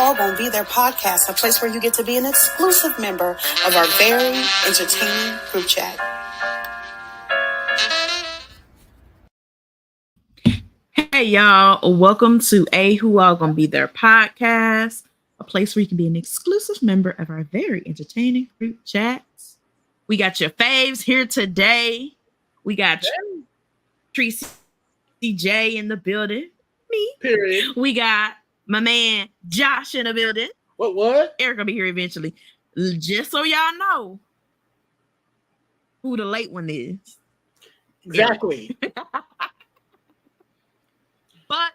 All Gonna Be There podcast, a place where you get to be an exclusive member of our very entertaining group chat. Hey y'all, welcome to Who All Gonna Be There podcast, a place where you can be an exclusive member of our very entertaining group chats. We got your faves here today. We got Tracy J in the building. Me. Period. We got my man Josh in the building. What? Eric will be here eventually. Just so y'all know who the late one is. Exactly. But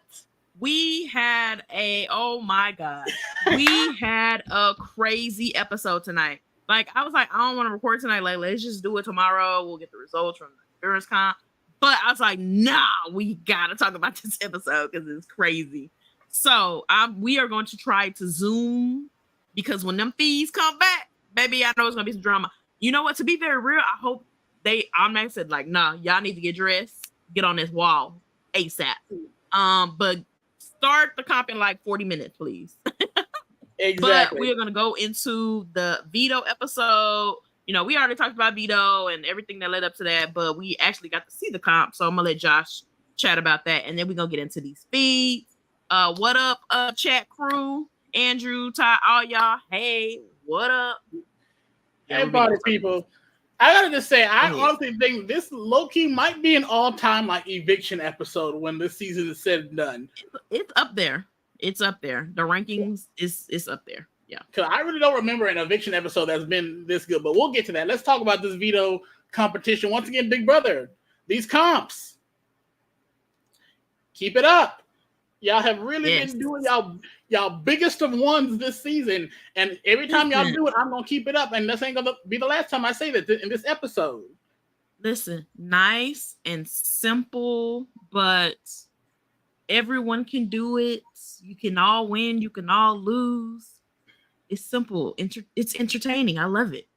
we had oh my God, we had a crazy episode tonight. Like, I was like, I don't want to record tonight. Like, let's just do it tomorrow. We'll get the results from the endurance comp. But I was like, nah, we got to talk about this episode because it's crazy. So we are going to try to Zoom because when them fees come back, baby, I know it's going to be some drama. You know what? To be very real, I hope I'm said like, nah, y'all need to get dressed, get on this wall ASAP. But start the comp in like 40 minutes, please. Exactly. But we are going to go into the veto episode. You know, we already talked about veto and everything that led up to that, but we actually got to see the comp. So I'm going to let Josh chat about that. And then we're going to get into these feeds. What up, chat crew? Andrew, Ty, all y'all. Hey, what up? Hey, party people. I gotta just say, I honestly think this low-key might be an all-time like eviction episode when this season is said and done. It's up there. It's up there. The rankings is up there. Yeah. Because I really don't remember an eviction episode that's been this good, but we'll get to that. Let's talk about this veto competition. Once again, Big Brother, these comps. Keep it up. Y'all have really been doing y'all biggest of ones this season. And every time y'all do it, I'm going to keep it up. And this ain't going to be the last time I say that in this episode. Listen, nice and simple, but everyone can do it. You can all win. You can all lose. It's simple. It's entertaining. I love it.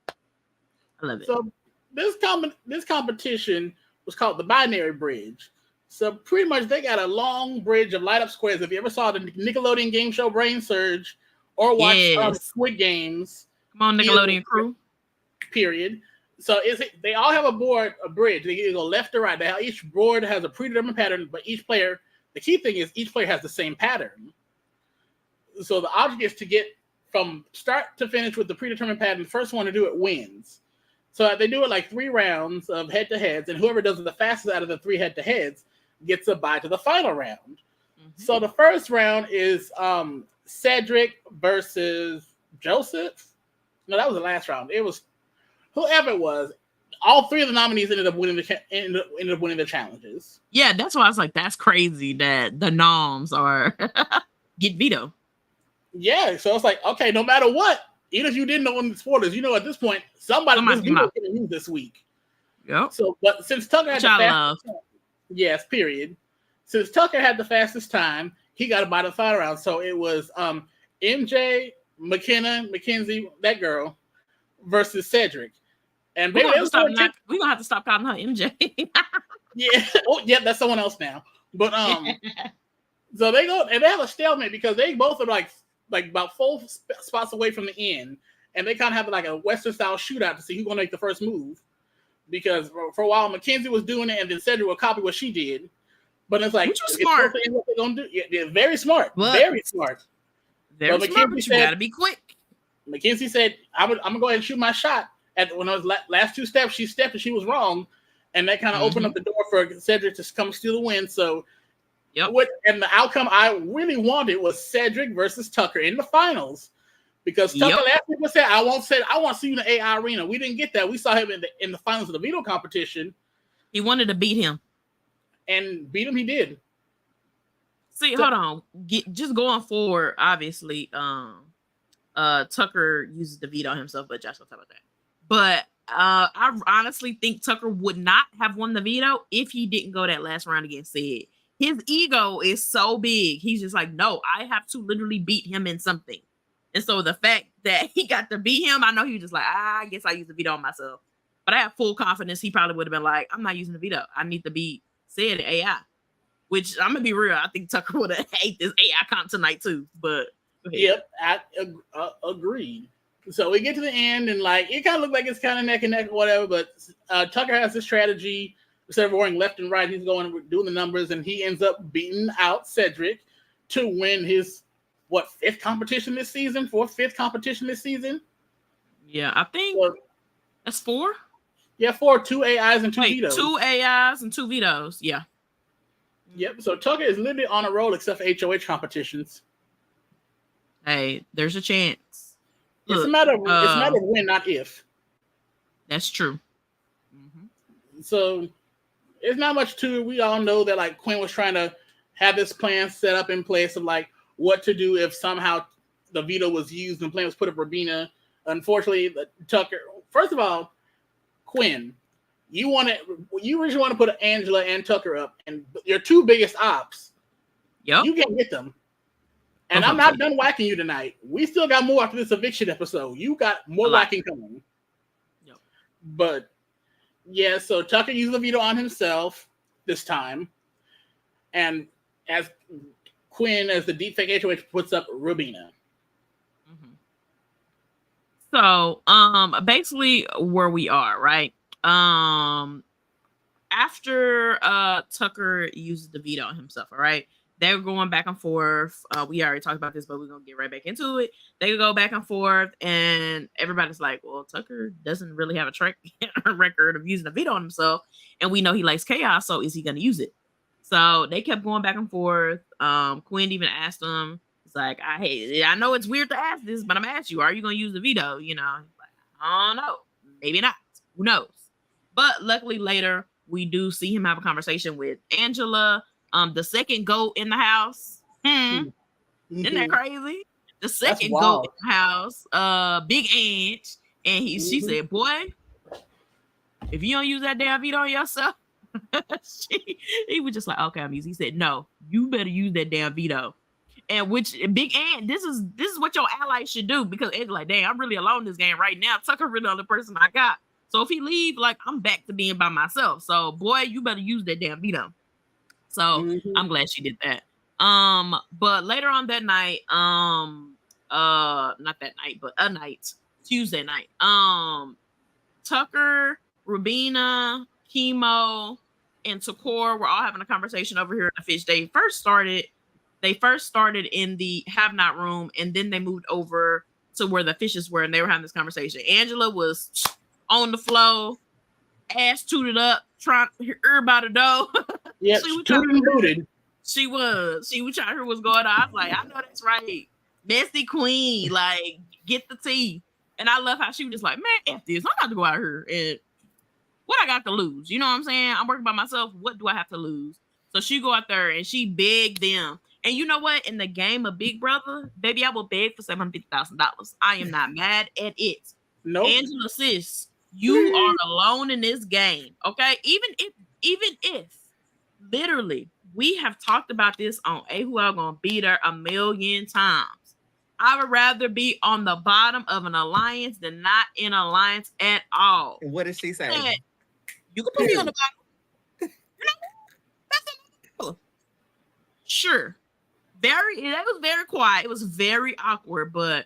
So this competition was called the Binary Bridge. So pretty much they got a long bridge of light up squares. If you ever saw the Nickelodeon game show Brain Surge or watched Squid Games. Come on, Nickelodeon crew. Period. So they all have a bridge. They either go left or right. Each board has a predetermined pattern, but each player, the key thing is each player has the same pattern. So the object is to get from start to finish with the predetermined pattern. The first one to do it wins. So they do it like 3 rounds of head-to-heads, and whoever does it the fastest out of the 3 head-to-heads gets a bye to the final round. Mm-hmm. So the first round is Cedric versus Joseph. No, that was the last round. It was whoever it was. All 3 of the nominees ended up winning the challenges. Yeah, that's why I was like, that's crazy that the noms are get veto. Yeah, so it's like, okay, no matter what, even if you didn't know in the spoilers, you know at this point somebody's veto going to lose this week. Yep. So, but since Tucker had the fastest time, yes, period. Since Tucker had the fastest time, he got about the final round. So it was MJ, McKenna, Mackenzie, that girl, versus Cedric. And we're gonna have to stop calling her MJ. Yeah. Oh, yeah, that's someone else now. But so they go and they have a stalemate because they both are like about 4 spots away from the end, and they kind of have like a Western style shootout to see who's gonna make the first move. Because for a while Mackenzie was doing it, and then Cedric will copy what she did. But it's like, which was smart. What they're gonna do. Yeah, very smart. Very smart. Very smart, but you gotta be quick. Mackenzie said, I'm gonna go ahead and shoot my shot. When I was last 2 steps, she stepped and she was wrong. And that kind of opened up the door for Cedric to come steal the win. So, and the outcome I really wanted was Cedric versus Tucker in the finals. Because Tucker last week said, I want to see you in the AI arena. We didn't get that. We saw him in the finals of the veto competition. He wanted to beat him. And beat him, he did. See, hold on. Just going forward, obviously, Tucker uses the veto himself, but Josh will talk about that. But I honestly think Tucker would not have won the veto if he didn't go that last round against Sid. His ego is so big. He's just like, no, I have to literally beat him in something. And so the fact that he got to beat him, I know he was just like, I guess I used the veto on myself. But I have full confidence he probably would have been like, I'm not using the veto. I need to beat Sid AI. Which, I'm going to be real, I think Tucker would have ate this AI comp tonight too. But Yep, I agreed. So we get to the end, and like it kind of looked like it's kind of neck and neck or whatever. But Tucker has this strategy. Instead of going left and right, he's going doing the numbers, and he ends up beating out Cedric to win his fifth competition this season. Yeah, I think that's 4. Yeah, 4, 2 AIs and 2 vetoes. 2 AIs and 2 vetoes. Yeah. Yep. So Tucker is literally on a roll, except for HOH competitions. Hey, there's a chance. Look, it's a matter of when, not if. That's true. Mm-hmm. So it's not much to it. We all know that like Quinn was trying to have this plan set up in place of like what to do if somehow the veto was used and the plan was put up Robina. Unfortunately, Tucker. First of all, Quinn, you originally want to put Angela and Tucker up, and your 2 biggest ops. Yep. You can't get them. And I'm not done whacking you tonight. We still got more after this eviction episode. You got more whacking coming. Yep. But yeah, so Tucker used the veto on himself this time. And as Quinn, as the deepfake HOH, puts up Robina. Mm-hmm. So basically where we are, right? After Tucker uses the veto on himself, all right? They were going back and forth. We already talked about this, but we're going to get right back into it. They go back and forth, and everybody's like, well, Tucker doesn't really have a track record of using a veto on himself, and we know he likes chaos, so is he going to use it? So they kept going back and forth. Quinn even asked him, he's like, I know it's weird to ask this, but I'm going to ask you, are you going to use the veto? You know, he's like, I don't know. Maybe not. Who knows? But luckily later, we do see him have a conversation with Angela, the second goat in the house. Isn't that crazy? The second goat in the house, Big Ange, and she said, "Boy, if you don't use that damn veto on yourself," he was just like, "Okay, I'm using." He said, "No, you better use that damn veto." And which Big Ange, this is what your allies should do, because it's like, dang, I'm really alone in this game right now. Tucker really the only person I got. So if he leave, like I'm back to being by myself. So boy, you better use that damn veto. So I'm glad she did that. But later on that night, not that night, but a night, Tuesday night, Tucker, Robina, Chemo, and Takor were all having a conversation over here in the fish. They first started in the have not room, and then they moved over to where the fishes were, and they were having this conversation. Angela was on the floor, ass tooted up, trying to hear about it though. Yeah, she was trying to hear what's going on. I was like, I know that's right. Messy queen, like, get the tea. And I love how she was just like, man, F this. I'm about to go out here and what I got to lose? You know what I'm saying? I'm working by myself. What do I have to lose? So she go out there and she begged them. And you know what? In the game of Big Brother, baby, I will beg for $750,000. I am not mad at it. Nope. Angela, sis, you are alone in this game. Okay? Even if literally we have talked about this on Who I'm gonna beat her a million times. I would rather be on the bottom of an alliance than not in alliance at all. And what did she say? You can put me on the bottom. You know, that's another. Sure. That was very quiet. It was very awkward, but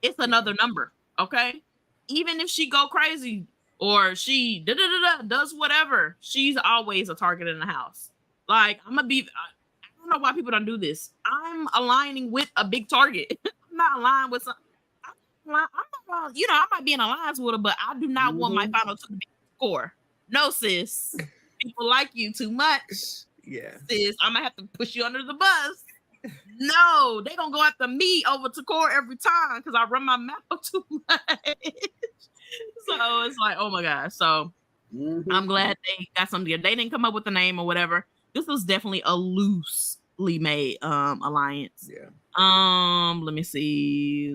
it's another number. Okay. Even if she go crazy or she does whatever, she's always a target in the house. Like, I don't know why people don't do this. I'm aligning with a big target. I'm not aligned with some. I might be in alliance with her, but I do not want my final to be score. No, sis. People like you too much. Yeah. Sis, I'm gonna have to push you under the bus. No, they gonna go after me over Takor every time because I run my mouth too much. So it's like, oh my gosh. So I'm glad they got something. They didn't come up with the name or whatever. This was definitely a loosely made alliance. Yeah. Let me see.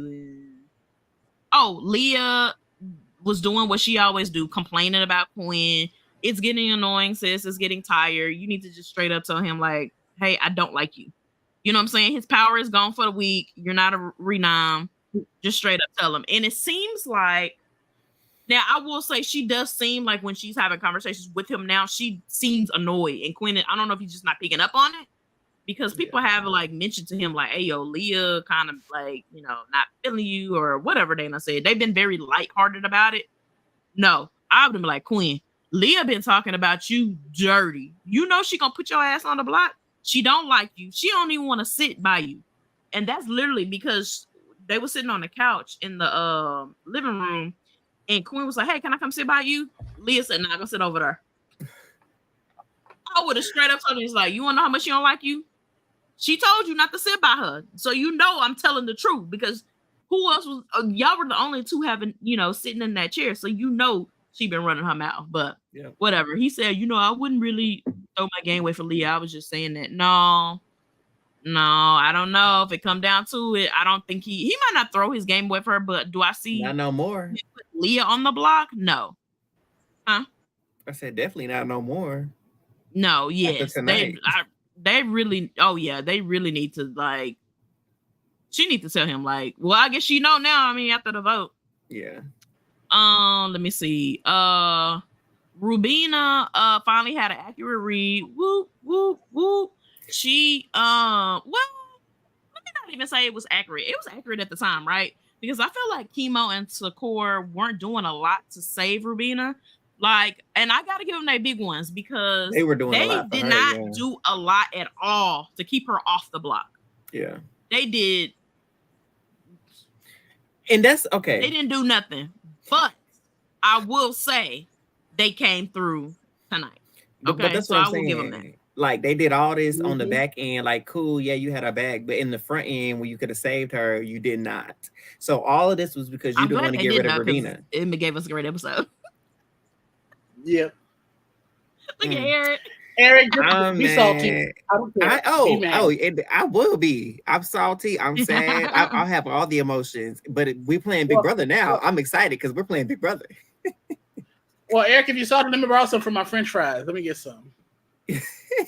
Oh, Leah was doing what she always do, complaining about Quinn. It's getting annoying, sis. It's getting tired. You need to just straight up tell him, like, hey, I don't like you. You know what I'm saying? His power is gone for the week. You're not a renom. Just straight up tell him. And it seems like, now I will say she does seem like when she's having conversations with him now, she seems annoyed. And Quinn, I don't know if he's just not picking up on it, because people have like mentioned to him like, hey yo, Leah kind of like, you know, not feeling you or whatever they done said. They've been very lighthearted about it. No, I would have been like, Quinn, Leah been talking about you dirty. You know she gonna put your ass on the block. She don't like you. She don't even want to sit by you. And that's literally because they were sitting on the couch in the living room, and Quinn was like, hey, can I come sit by you? Leah said, nah, go sit over there. I would have straight up told her, he's like, you wanna know how much she don't like you? She told you not to sit by her. So you know I'm telling the truth, because who else was y'all were the only two having, you know, sitting in that chair. So you know she been running her mouth. But whatever. He said, you know, I wouldn't really throw my game away for Leah. I was just saying that. No, I don't know. If it come down to it, I don't think he might not throw his game away for her, but do I see not no more Leah on the block? No. Huh? I said definitely not no more. No, yes. They really, oh yeah, they really need to, like, she needs to tell him, like, well, I guess she know now. I mean, after the vote. Yeah. Let me see. Rubina finally had an accurate read. Whoop, whoop, whoop. She well, let me not even say it was accurate. It was accurate at the time, right? Because I feel like Chemo and Sakura weren't doing a lot to save Rubina. Like, and I gotta give them their big ones, because they were doing a lot for did her, not do a lot at all to keep her off the block. Yeah. They did. And that's okay. They didn't do nothing. But I will say they came through tonight. Okay. But that's so what I'm I will saying. give them that. Like, they did all this on the back end, like, cool, yeah, you had her back, but in the front end where you could have saved her, you did not. So all of this was because you didn't want to get rid of Rubina. It gave us a great episode. Yep. Look at Eric. Eric, be salty. I will be. I'm salty. I'm sad. I'll have all the emotions. But we're playing Big Brother now. I'm excited because we're playing Big Brother. Well, Eric, if you saw the let me borrow some from my French fries. Let me get some.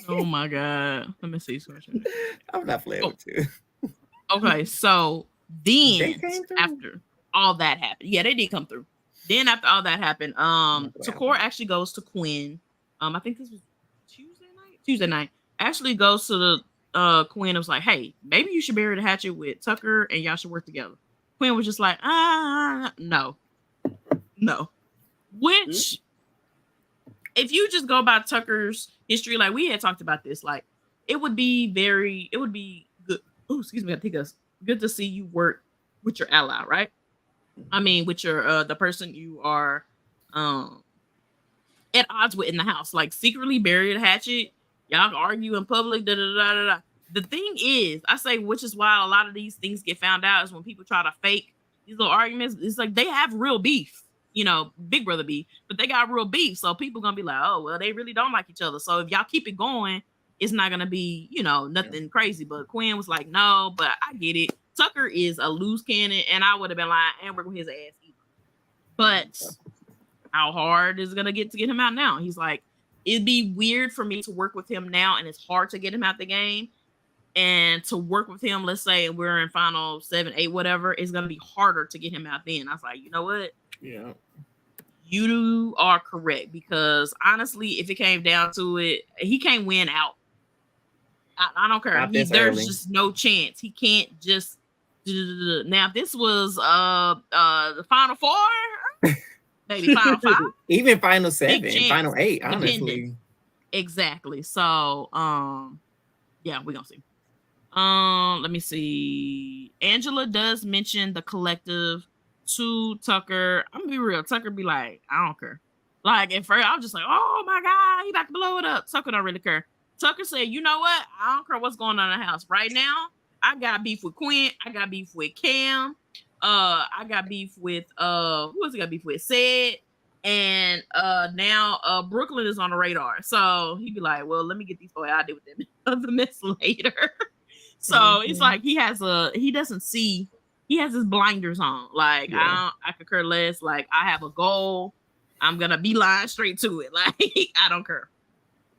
Oh my God. Let me see something. I'm not playing with you. Okay, so then after all that happened, yeah, they did come through. Then after all that happened, Sakura actually goes to Quinn. I think this was Tuesday night. Actually goes to the Quinn and was like, hey, maybe you should bury the hatchet with Tucker and y'all should work together. Quinn was just like, no. Which, if you just go by Tucker's history, like we had talked about this, like it would be good. Oh, excuse me, I think it's good to see you work with your ally, right? I mean, with your the person you are at odds with in the house, like secretly bury the hatchet. Y'all argue in public. The thing is, I say, which is why a lot of these things get found out, is when people try to fake these little arguments. It's like they have real beef, you know, Big Brother beef, but they got real beef. So people gonna be like, oh well, they really don't like each other. So if y'all keep it going, it's not gonna be, you know, nothing crazy. But Quinn was like, no, but I get it. Tucker is a loose cannon, and I would have been like, and work with his ass either. But how hard is it gonna get him out now? He's like, it'd be weird for me to work with him now, and it's hard to get him out the game. And to work with him, let's say we're in final 7, 8, whatever, it's gonna be harder to get him out then. I was like, you know what? Yeah. You are correct, because honestly, if it came down to it, he can't win out. I don't care. There's just no chance. He can't just. Now, if this was the final 4, maybe final 5, even final 7, final 8, honestly. Exactly. So, yeah, we're gonna see. Let me see. Angela does mention the collective to Tucker. I'm gonna be real. Tucker be like, I don't care. Like at first, I was just like, oh my God, he about to blow it up. Tucker don't really care. Tucker said, you know what? I don't care what's going on in the house right now. I got beef with Quinn. I got beef with Cam. I got beef with who else I got beef with? Sid. And now Brooklyn is on the radar. So he'd be like, well, let me get these boys. I'll deal with them other mess later. So it's like he has his blinders on. Like I could care less. Like I have a goal. I'm gonna be lying straight to it. Like I don't care.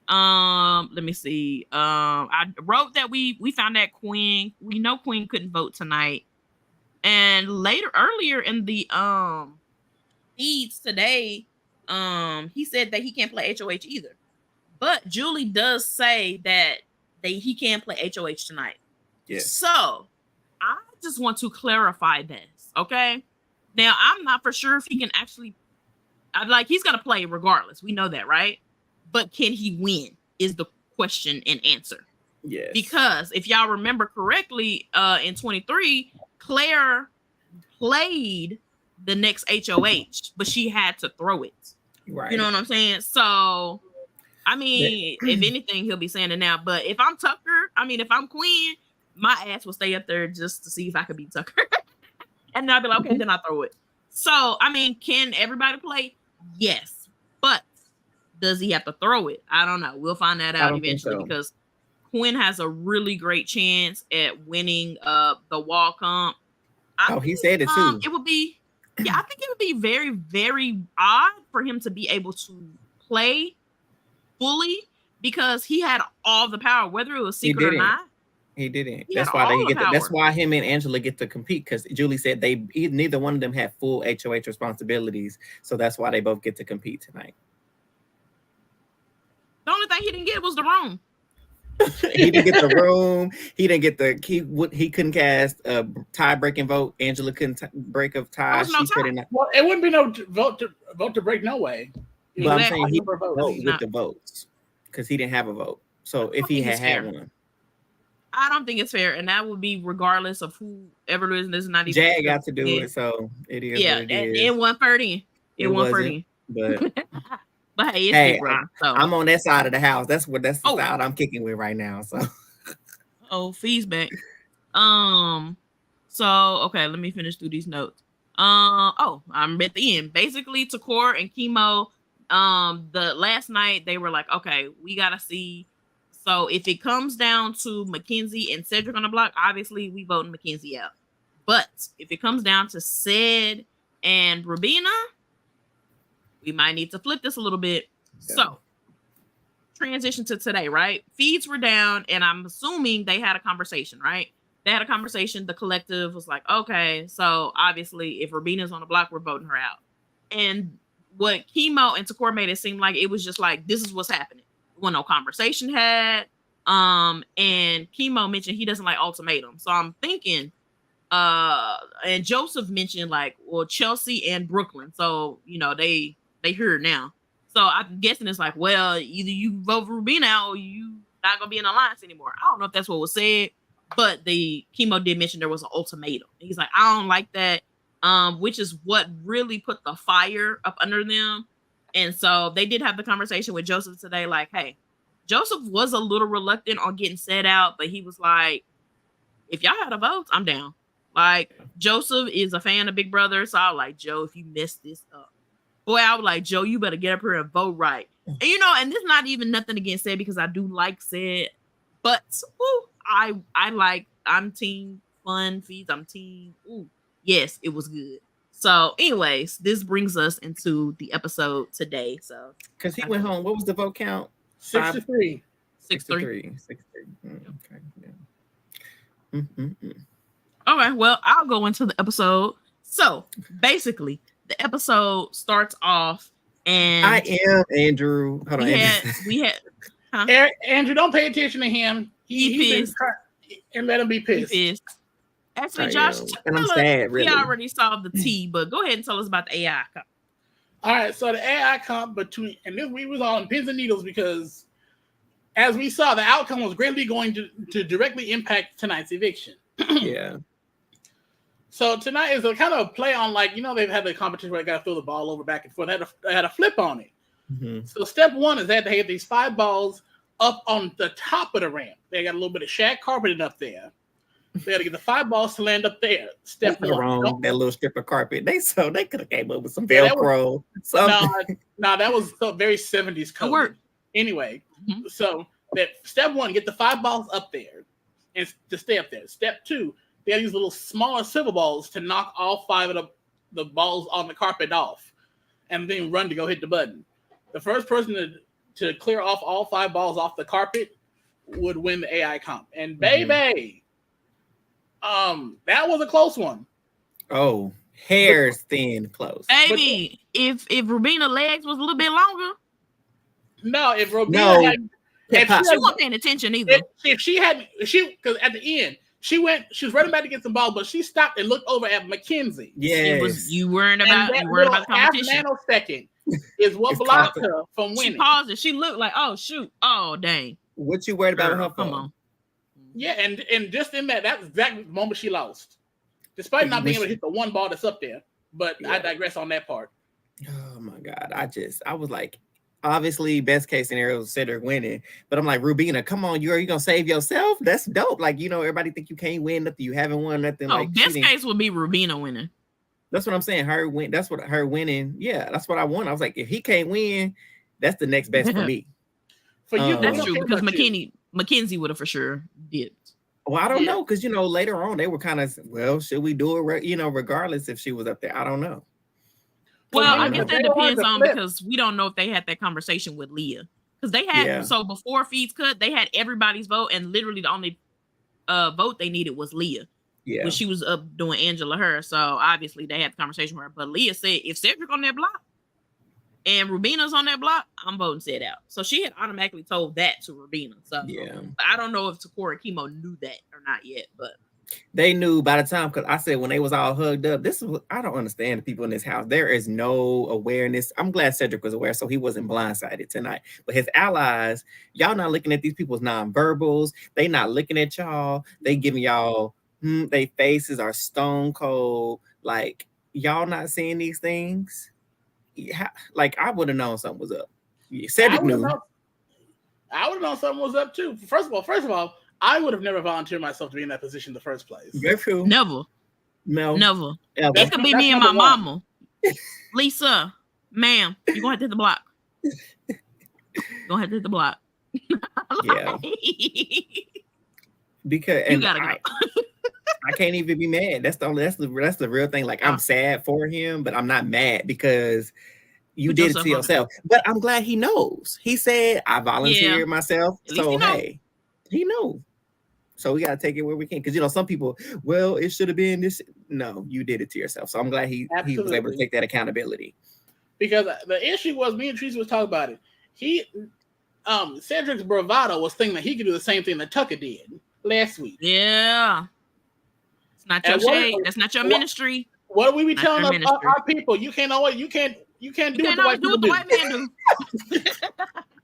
Let me see. I wrote that we found that Quinn. We know Quinn couldn't vote tonight. And earlier in the feeds today, he said that he can't play HOH either. But Julie does say that he can play HOH tonight. Yes. So I just want to clarify this, okay? Now I'm not for sure if he can actually. He's gonna play regardless. We know that, right? But can he win? Is the question and answer. Yes. Because if y'all remember correctly, in 23, Claire played the next HOH, but she had to throw it. Right. You know what I'm saying? So, I mean, if anything, he'll be saying it now. But if I'm Tucker, if I'm Queen, my ass will stay up there just to see if I could beat Tucker. And then I'll be like, okay, then I'll throw it. So, can everybody play? Yes. But does he have to throw it? I don't know. We'll find that out eventually because Quinn has a really great chance at winning the wall comp. He said it too. It would be, I think it would be very, very odd for him to be able to play fully because he had all the power, whether it was secret or not. He didn't. That's why that's why him and Angela get to compete because Julie said neither one of them had full HOH responsibilities, so that's why they both get to compete tonight. The only thing he didn't get was the room. He didn't get the room. He didn't get he couldn't cast a tie-breaking vote. Angela couldn't break a tie. She couldn't. Well, it wouldn't be no vote to break no way. But I'm saying he voted with the votes because he didn't have a vote. So if he had one. I don't think it's fair, and that would be regardless of whoever it is. This is not even. Jag got to do it, so it is. Yeah, what it is. It 130. It 130. But but hey, I'm on that side of the house. That's the side I'm kicking with right now. So. Fees back. So okay, let me finish through these notes. I'm at the end. Basically, Takor and Chemo. The last night they were like, okay, we gotta see. So if it comes down to Mackenzie and Cedric on the block, obviously we voting Mackenzie out. But if it comes down to Ced and Rubina, we might need to flip this a little bit. Yeah. So transition to today, right? Feeds were down, and I'm assuming they had a conversation, right? They had a conversation. The collective was like, okay, so obviously if Rubina's on the block, we're voting her out. And what Chemo and Takor made it seem like it was just like, this is what's happening. When no conversation had, and Chemo mentioned he doesn't like ultimatum. So I'm thinking, and Joseph mentioned like, well, Chelsea and Brooklyn. So they heard now. So I'm guessing it's like, well, either you vote for Rubina out or you not gonna be in alliance anymore. I don't know if that's what was said, but the Chemo did mention there was an ultimatum. And he's like, I don't like that, which is what really put the fire up under them. And so they did have the conversation with Joseph today, like, hey, Joseph was a little reluctant on getting set out, but he was like, if y'all had a vote, I'm down. Like, Joseph is a fan of Big Brother, so I was like, Joe, if you mess this up, boy, I was like, Joe, you better get up here and vote right. And and this is not even nothing against Ced because I do like Ced, but I'm team fun feeds. I'm team. Yes, it was good. So, anyways, this brings us into the episode today. So, because he went home, what was the vote count? 6-3. 6-3. 6-3. Okay. Yeah. All right. Well, I'll go into the episode. So, basically, the episode starts off, and I am Andrew. Hold on, we had. Huh? Andrew, don't pay attention to him. He's pissed, and let him be pissed. Actually, Josh, and I'm sad, really. We already solved the T, but go ahead and tell us about the AI comp. All right, so the AI comp we was on pins and needles because, as we saw, the outcome was greatly going to directly impact tonight's eviction. Yeah. So tonight is a kind of a play on, like, they've had the competition where they got to throw the ball over back and forth. They had a flip on it. Mm-hmm. So step one is that they had these 5 balls up on the top of the ramp. They got a little bit of shag carpeting up there. They got to get the 5 balls to land up there. Step one. Wrong. That little strip of carpet. They could have came up with some Velcro. No, that was very 70s code. Anyway, so that step one, get the 5 balls up there and to stay up there. Step two, they got these little smaller silver balls to knock all 5 of the balls on the carpet off, and then run to go hit the button. The first person to clear off all 5 balls off the carpet would win the AI comp. And baby. That was a close one. Oh, hair's thin close. Baby, if Rubina's legs was a little bit longer. No, if Rubina She wasn't paying attention either. Because at the end, she was running back to get some balls, but she stopped and looked over at Mackenzie. Yes. You weren't about the competition. Half nanosecond is what blocked her from winning. She paused it. She looked like, oh shoot, oh dang. What you worried about her? Come on. Yeah, and just in that was exactly the moment she lost. Despite not being able to hit the one ball that's up there. But I digress on that part. Oh my God. I was like, obviously best case scenario is Cedric winning. But I'm like, Rubina, come on, you gonna save yourself? That's dope. Like, everybody think you can't win nothing, you haven't won nothing. No, best case would be Rubina winning. That's what I'm saying. That's what her winning. Yeah, that's what I want. I was like, if he can't win, that's the next best for me. For you, that's true, because Mackenzie would have for sure did. Well, I don't know, because later on they were kind of, well, should we do it? Regardless if she was up there, I don't know. Well, I guess that depends on, because we don't know if they had that conversation with Leah, because they had so before feeds cut, they had everybody's vote, and literally the only vote they needed was Leah. Yeah, when she was up doing Angela her, so obviously they had the conversation with her. But Leah said, if Cedric on that block and Rubina's on that block, I'm voting Ced out. So she had automatically told that to Rubina. So I don't know if Takora and Chemo knew that or not yet, but they knew by the time, because I said when they was all hugged up, I don't understand the people in this house. There is no awareness. I'm glad Cedric was aware, so he wasn't blindsided tonight. But his allies, y'all not looking at these people's nonverbals. They not looking at y'all. They giving y'all, they faces are stone cold. Like, y'all not seeing these things? Like, I would have known something was up. Cedric knew. I would have known something was up too. First of all, I would have never volunteered myself to be in that position in the first place. Never. Never. It could be me and my mama. Lisa, ma'am, you're going to have to hit the block. Gonna have to hit the block. Yeah. Because you gotta go. I can't even be mad. That's the real thing. Like, I'm sad for him, but I'm not mad because you did it to yourself. But I'm glad he knows. He said, I volunteered myself. So hey, he knows. So we gotta take it where we can. Because some people, well, it should have been this. No, you did it to yourself. So I'm glad he was able to take that accountability. Because the issue was, me and Tracy was talking about it. Cedric's bravado was thinking that he could do the same thing that Tucker did last week. Yeah. It's not your shade. That's not your ministry. What do we be telling our people? You can't always you can't do what the white man do.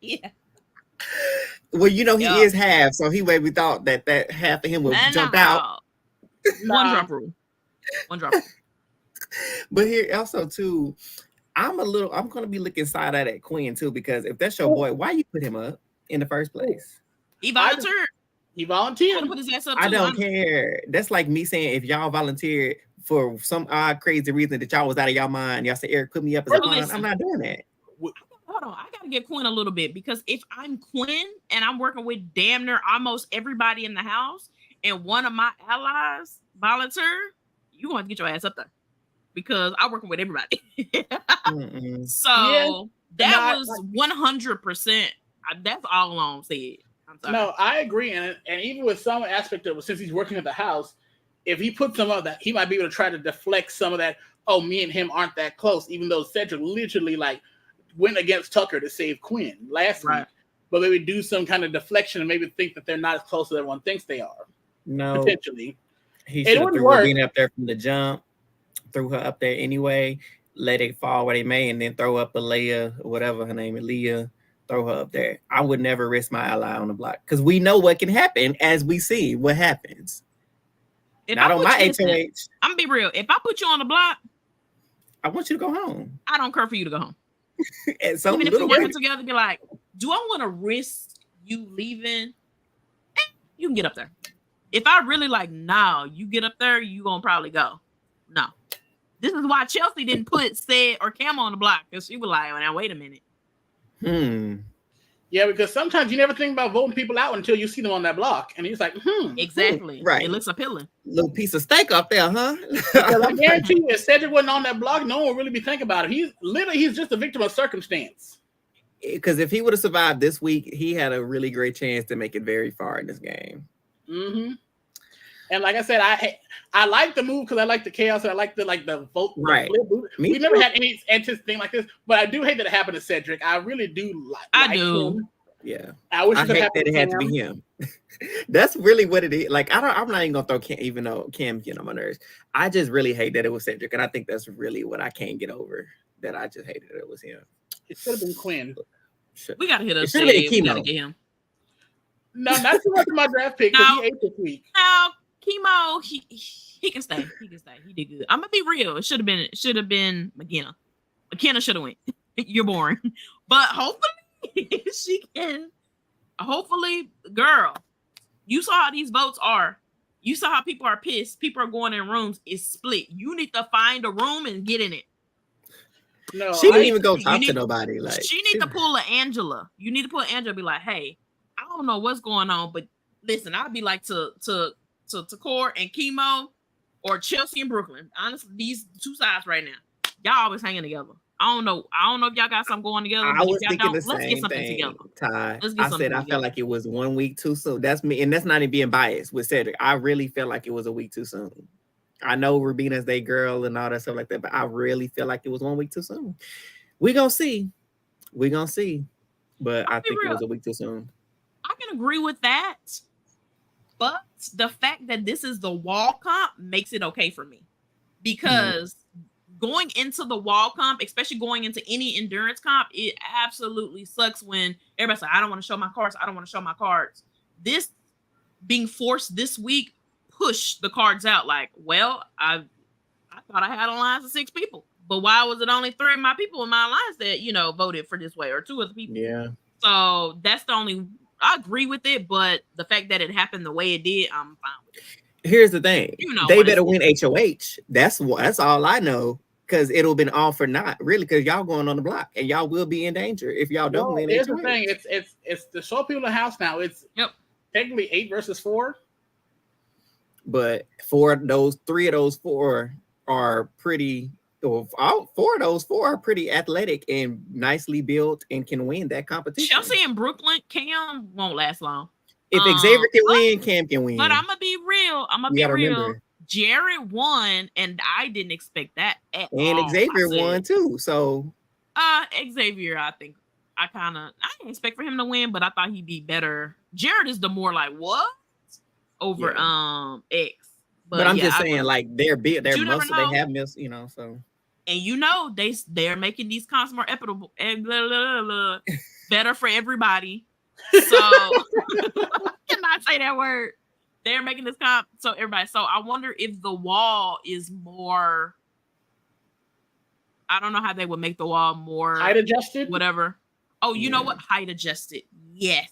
Yeah. Well, he is half, so we thought that half of him would jump out. One drop rule. But here also too, I'm gonna be looking side at that Quinn too, because if that's your boy, why you put him up in the first place? He volunteered. He volunteered. Put his ass up I don't care. That's like me saying, if y'all volunteered for some odd, crazy reason that y'all was out of y'all mind, y'all said, Eric, put me up as a pawn. I'm not doing that. Hold on, I gotta get Quinn a little bit, because if I'm Quinn and I'm working with damn near almost everybody in the house, and one of my allies volunteer, you gonna have to get your ass up there, because I'm working with everybody. So that was 100%. That's all I'm saying. No, I agree, and even with some aspect of it, since he's working at the house, if he put some of that, he might be able to try to deflect some of that. Oh, me and him aren't that close, even though Cedric literally went against Tucker to save Quinn last week. But maybe do some kind of deflection and maybe think that they're not as close as everyone thinks they are. No, potentially. He should have threw Rubina up there from the jump, threw her up there anyway, let it fall where they may, and then throw up a Leia, whatever her name is, Leah. Throw her up there. I would never risk my ally on the block, because we know what can happen, as we see what happens. Not on my HOH. I'm gonna be real. If I put you on the block, I want you to go home. I don't care for you to go home. Even if we're working together, be like, do I want to risk you leaving? You can get up there. If I really you get up there, you gonna probably go. No. This is why Chelsea didn't put Ced or Cam on the block, because she was like, now wait a minute. Yeah, because sometimes you never think about voting people out until you see them on that block, and he's like, exactly. Right. It looks appealing. Little piece of steak up there, huh? I guarantee you, if Cedric wasn't on that block, no one would really be thinking about it. He's just a victim of circumstance. Because if he would have survived this week, he had a really great chance to make it very far in this game. Mm-hmm. And like I said, I like the move because I like the chaos. And I like the vote. Right. We never had any thing like this, but I do hate that it happened to Cedric. I really do like. I do. Him. Yeah. I wish I it could hate happen that it had to be him. That's really what it is. Like, I'm not even gonna throw Cam, even though Cam get on my nerves. I just really hate that it was Cedric, and I think that's really what I can't get over. That I just hated that it was him. It should have been Quinn. We gotta hit up. It should have been We gotta Chemo. get him. No, not too much of my draft pick because No. he ate this week. Now, Chemo, he can stay. He can stay. He did good. I'm gonna be real. It should have been McKenna. McKenna should have went. You're boring. But hopefully she can. Hopefully, girl, you saw how these votes are. You saw how people are pissed. People are going in rooms. It's split. You need to find a room and get in it. No, She didn't even go talk to nobody. Like, she need to pull an Angela. You need to pull Angela. Be like, hey, I don't know what's going on, but listen, I'd be like to Core and Chemo or Chelsea and Brooklyn. Honestly, these two sides right now, y'all always hanging together. I don't know if y'all got something going together. I was thinking the let's get same something thing, together. Ty. Let's get I something said I together. felt like it was 1 week too soon. That's me, and that's not even being biased with Cedric. I really felt like it was a week too soon. I know Rubina's their girl and all that stuff like that, but I really feel like it was 1 week too soon. We gonna see. But I think it was a week too soon. I can agree with that. But the fact that this is the wall comp makes it okay for me. Because going into the wall comp, especially going into any endurance comp, it absolutely sucks when everybody's like, I don't want to show my cards. This being forced this week pushed the cards out. Like, well, I thought I had alliance of 6 people. But why was it only 3 of my people in my alliance that, voted for this way, or 2 other people? Yeah. So that's the only, I agree with it, but the fact that it happened the way it did, I'm fine with it. Here's the thing. They better win HOH. That's all I know. Because it'll been all for naught, really, because y'all going on the block and y'all will be in danger if y'all don't win. Here's the thing: it's to show people the house now. It's technically 8 versus 4, but 3 of those 4 are pretty. All 4 of those 4 are pretty athletic and nicely built and can win that competition. Chelsea and Brooklyn, Cam won't last long. If Xavier can win, Cam can win. But I'm gonna be real. Remember. Jared won, and I didn't expect that at all. And Xavier won too. So Xavier, I think I didn't expect for him to win, but I thought he'd be better. Jared is the more like what over X. But I'm just saying, like they're big, they're muscle, they have muscle, so. And they're making these concepts more equitable and better for everybody. So I cannot say that word. They're making this comp so everybody. So I wonder if the wall is more. I don't know how they would make the wall more height adjusted, whatever. Oh, you know what? Height adjusted. Yes,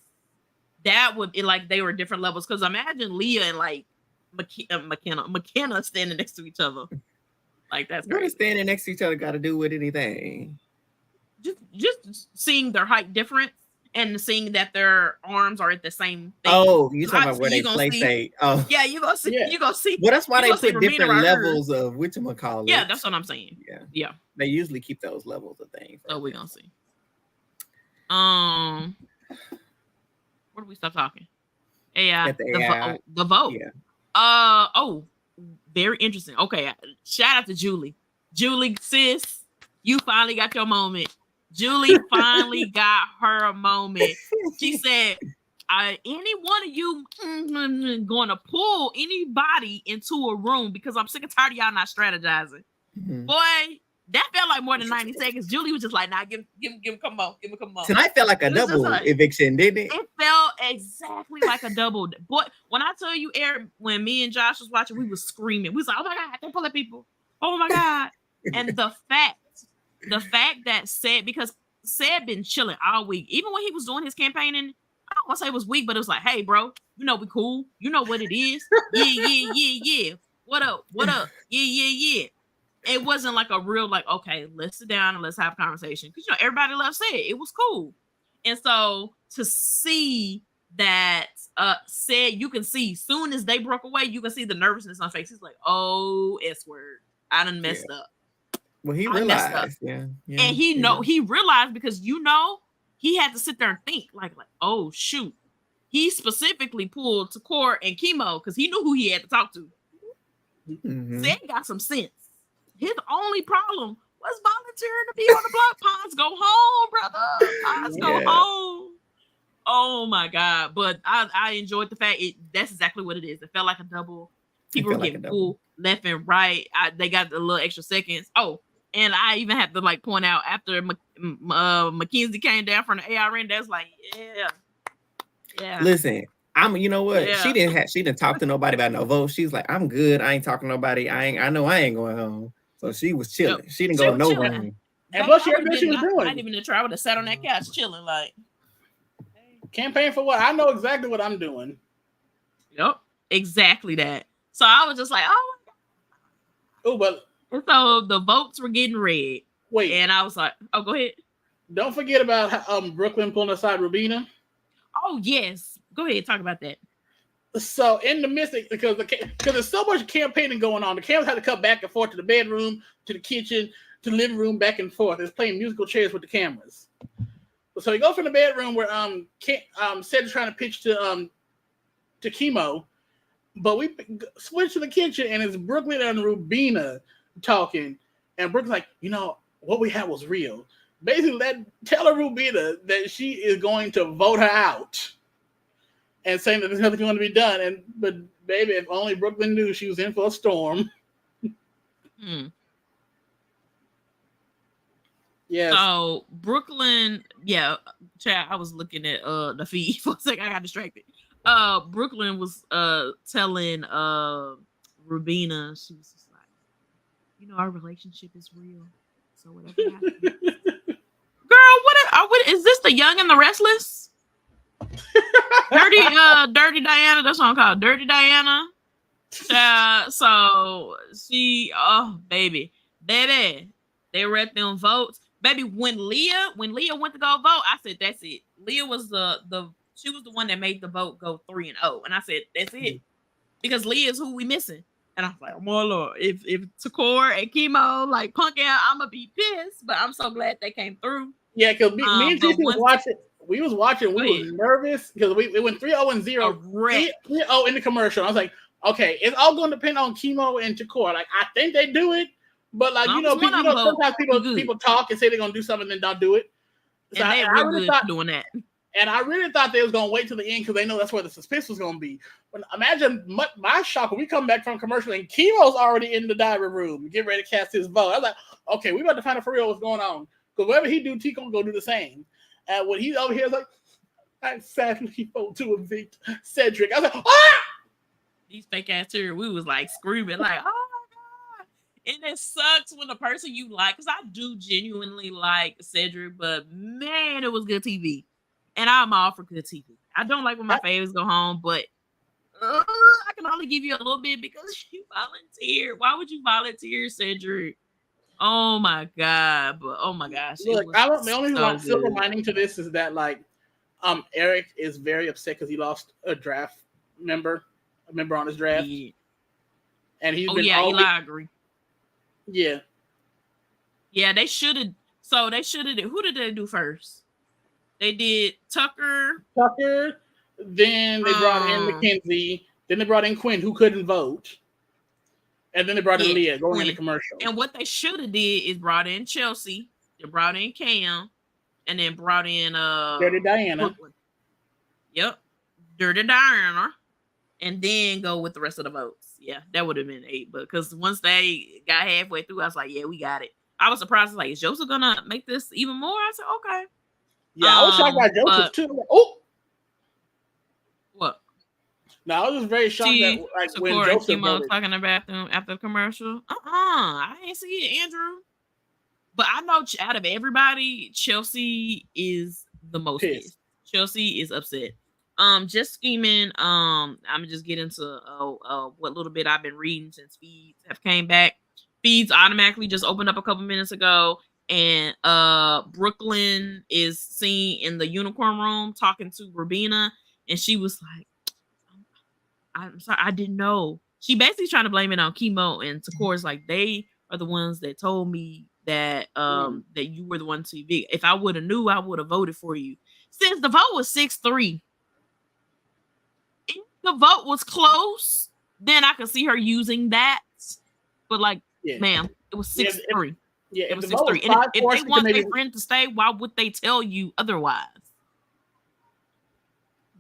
that would be like they were different levels. Because imagine Leah and like McKenna standing next to each other. Like that's what crazy. Standing next to each other got to do with anything? Just seeing their height difference. And seeing that their arms are at the same thing. Oh, you talking about where they play state? Oh, yeah, you gonna see. Yeah. You gonna see. Well, that's why they put different levels of whatchamacallit. Yeah, that's what I'm saying. Yeah. They usually keep those levels of things. So we're gonna see. Where do we stop talking? AI. The vote. Yeah. Very interesting. Okay. Shout out to Julie. Julie, sis, you finally got your moment. Julie finally got her moment. She said, any one of you going to pull anybody into a room because I'm sick and tired of y'all not strategizing. Mm-hmm. Boy, that felt like more than 90 seconds. Julie was just like, nah, give him come on. Tonight felt like a double eviction, didn't it? It felt exactly like a double. Boy, when I tell you, Eric, when me and Josh was watching, we was screaming. We was like, oh my God, they're pulling people. Oh my God. And the fact that because Seb been chilling all week, even when he was doing his campaigning, I don't want to say it was weak, but it was like, hey, bro, we cool. You know what it is. Yeah. What up? Yeah. It wasn't like a real, like, okay, let's sit down and let's have a conversation. Because, everybody loved Seb. It was cool. And so to see that Seb, you can see, soon as they broke away, you can see the nervousness on his face. He's like, oh, S word. I done messed up. Well, he realized, and he realized because he had to sit there and think like, oh shoot, he specifically pulled to Core and Chemo because he knew who he had to talk to. Mm-hmm. Zed got some sense. His only problem was volunteering to be on the block. Pons, go home, brother. Pons, go home. Oh my god! But I enjoyed the fact that's exactly what it is. It felt like a double. People were getting pulled left and right. They got the little extra seconds. Oh, and I even had to like point out after Mackenzie came down from the ARN. That's like, yeah. Listen, you know what? She didn't talk to nobody about no vote. She's like, I'm good. I ain't talking to nobody. I know I ain't going home. So she was chilling. Yep. She didn't go no room. And plus, she what she was doing. I didn't even try. I would have sat on that couch chilling, like campaign for what? I know exactly what I'm doing. Yep, exactly that. So I was just like, oh my god. Oh, but and so the votes were getting read. Wait, and I was like, oh, go ahead. Don't forget about Brooklyn pulling aside Rubina. Oh yes, go ahead, talk about that. So in the midst, because there's so much campaigning going on, the cameras had to cut back and forth to the bedroom, to the kitchen, to the living room, back and forth. It's playing musical chairs with the cameras. So you go from the bedroom where Cedric's trying to pitch to Chemo, but we switch to the kitchen and it's Brooklyn and Rubina talking, and Brooklyn's like, you know, what we had was real. Basically, tell Rubina that she is going to vote her out, and saying that there's nothing going to be done. But baby, if only Brooklyn knew she was in for a storm. Yeah. So Brooklyn, I was looking at the feed for a second. I got distracted. Brooklyn was telling Rubina, she was just like, you know, our relationship is real. So whatever happens. Girl, what is this, the Young and the Restless? Dirty Diana, that's what I'm called. Dirty Diana. So she, baby, they read them votes. Baby, when Leah went to go vote, I said, that's it. Leah was she was the one that made the vote go 3-0. And I said, that's it. Because Leah is who we missing. And I was like, oh my Lord, if Takor and Chemo like punk out, I'm gonna be pissed. But I'm so glad they came through. Yeah, because me and Jason was watching. We was watching. We was nervous because we went 3-0-0. 3-0 in the commercial. I was like, okay, it's all going to depend on Chemo and Takor. Like, I think they do it, but like sometimes people talk and say they're gonna do something and then don't do it. So and I really thought doing that. And I really thought they was gonna wait till the end because they know that's where the suspense was gonna be. But imagine my shock when we come back from commercial and Chemo's already in the diary room, getting ready to cast his vote. I was like, okay, we about to find out for real what's going on. Because whatever he do, T gonna go do the same. And when he's over here, like, I sadly vote to evict Cedric. I was like, ah! These fake ass tears, we was like screaming, like, oh my god! And it sucks when the person you like, because I do genuinely like Cedric, but man, it was good TV. And I'm all for good TV. I don't like when my favorites go home, but I can only give you a little bit because you volunteered. Why would you volunteer, Cedric? Oh my god! But oh my gosh! Look, the only silver lining to this is that like, Eric is very upset because he lost a member on his draft, and he's been. I agree. Yeah. Yeah, they should have. So they should have. Who did they do first? They did Tucker. Then they brought in Mackenzie. Then they brought in Quinn, who couldn't vote. And then they brought in Leah going in the commercial. And what they should have did is brought in Chelsea. They brought in Cam. And then brought in Dirty Diana. Brooklyn. Yep. Dirty Diana. And then go with the rest of the votes. Yeah, that would have been 8. But because once they got halfway through, I was like, yeah, we got it. I was surprised. Like, is Joseph going to make this even more? I said, okay. Yeah, I was shocked by Joseph too. Like, oh, what? No, I was just very shocked that like when Joseph voted. Talking in the bathroom after the commercial. I didn't see it, Andrew. But I know out of everybody, Chelsea is the most pissed. Chelsea is upset. Just scheming. I'm just get into what little bit I've been reading since feeds have came back. Feeds automatically just opened up a couple minutes ago. And Brooklyn is seen in the unicorn room talking to Rubina, and she was like, I'm sorry, I didn't know. She basically trying to blame it on Chemo, and Takor's like, they are the ones that told me that that you were the one to evict. If I would have knew, I would have voted for you. Since the vote was 6-3, if the vote was close, then I could see her using that. But like, ma'am, it was 6-3. Yeah, it was 6-3. And if they want their friend to stay, why would they tell you otherwise?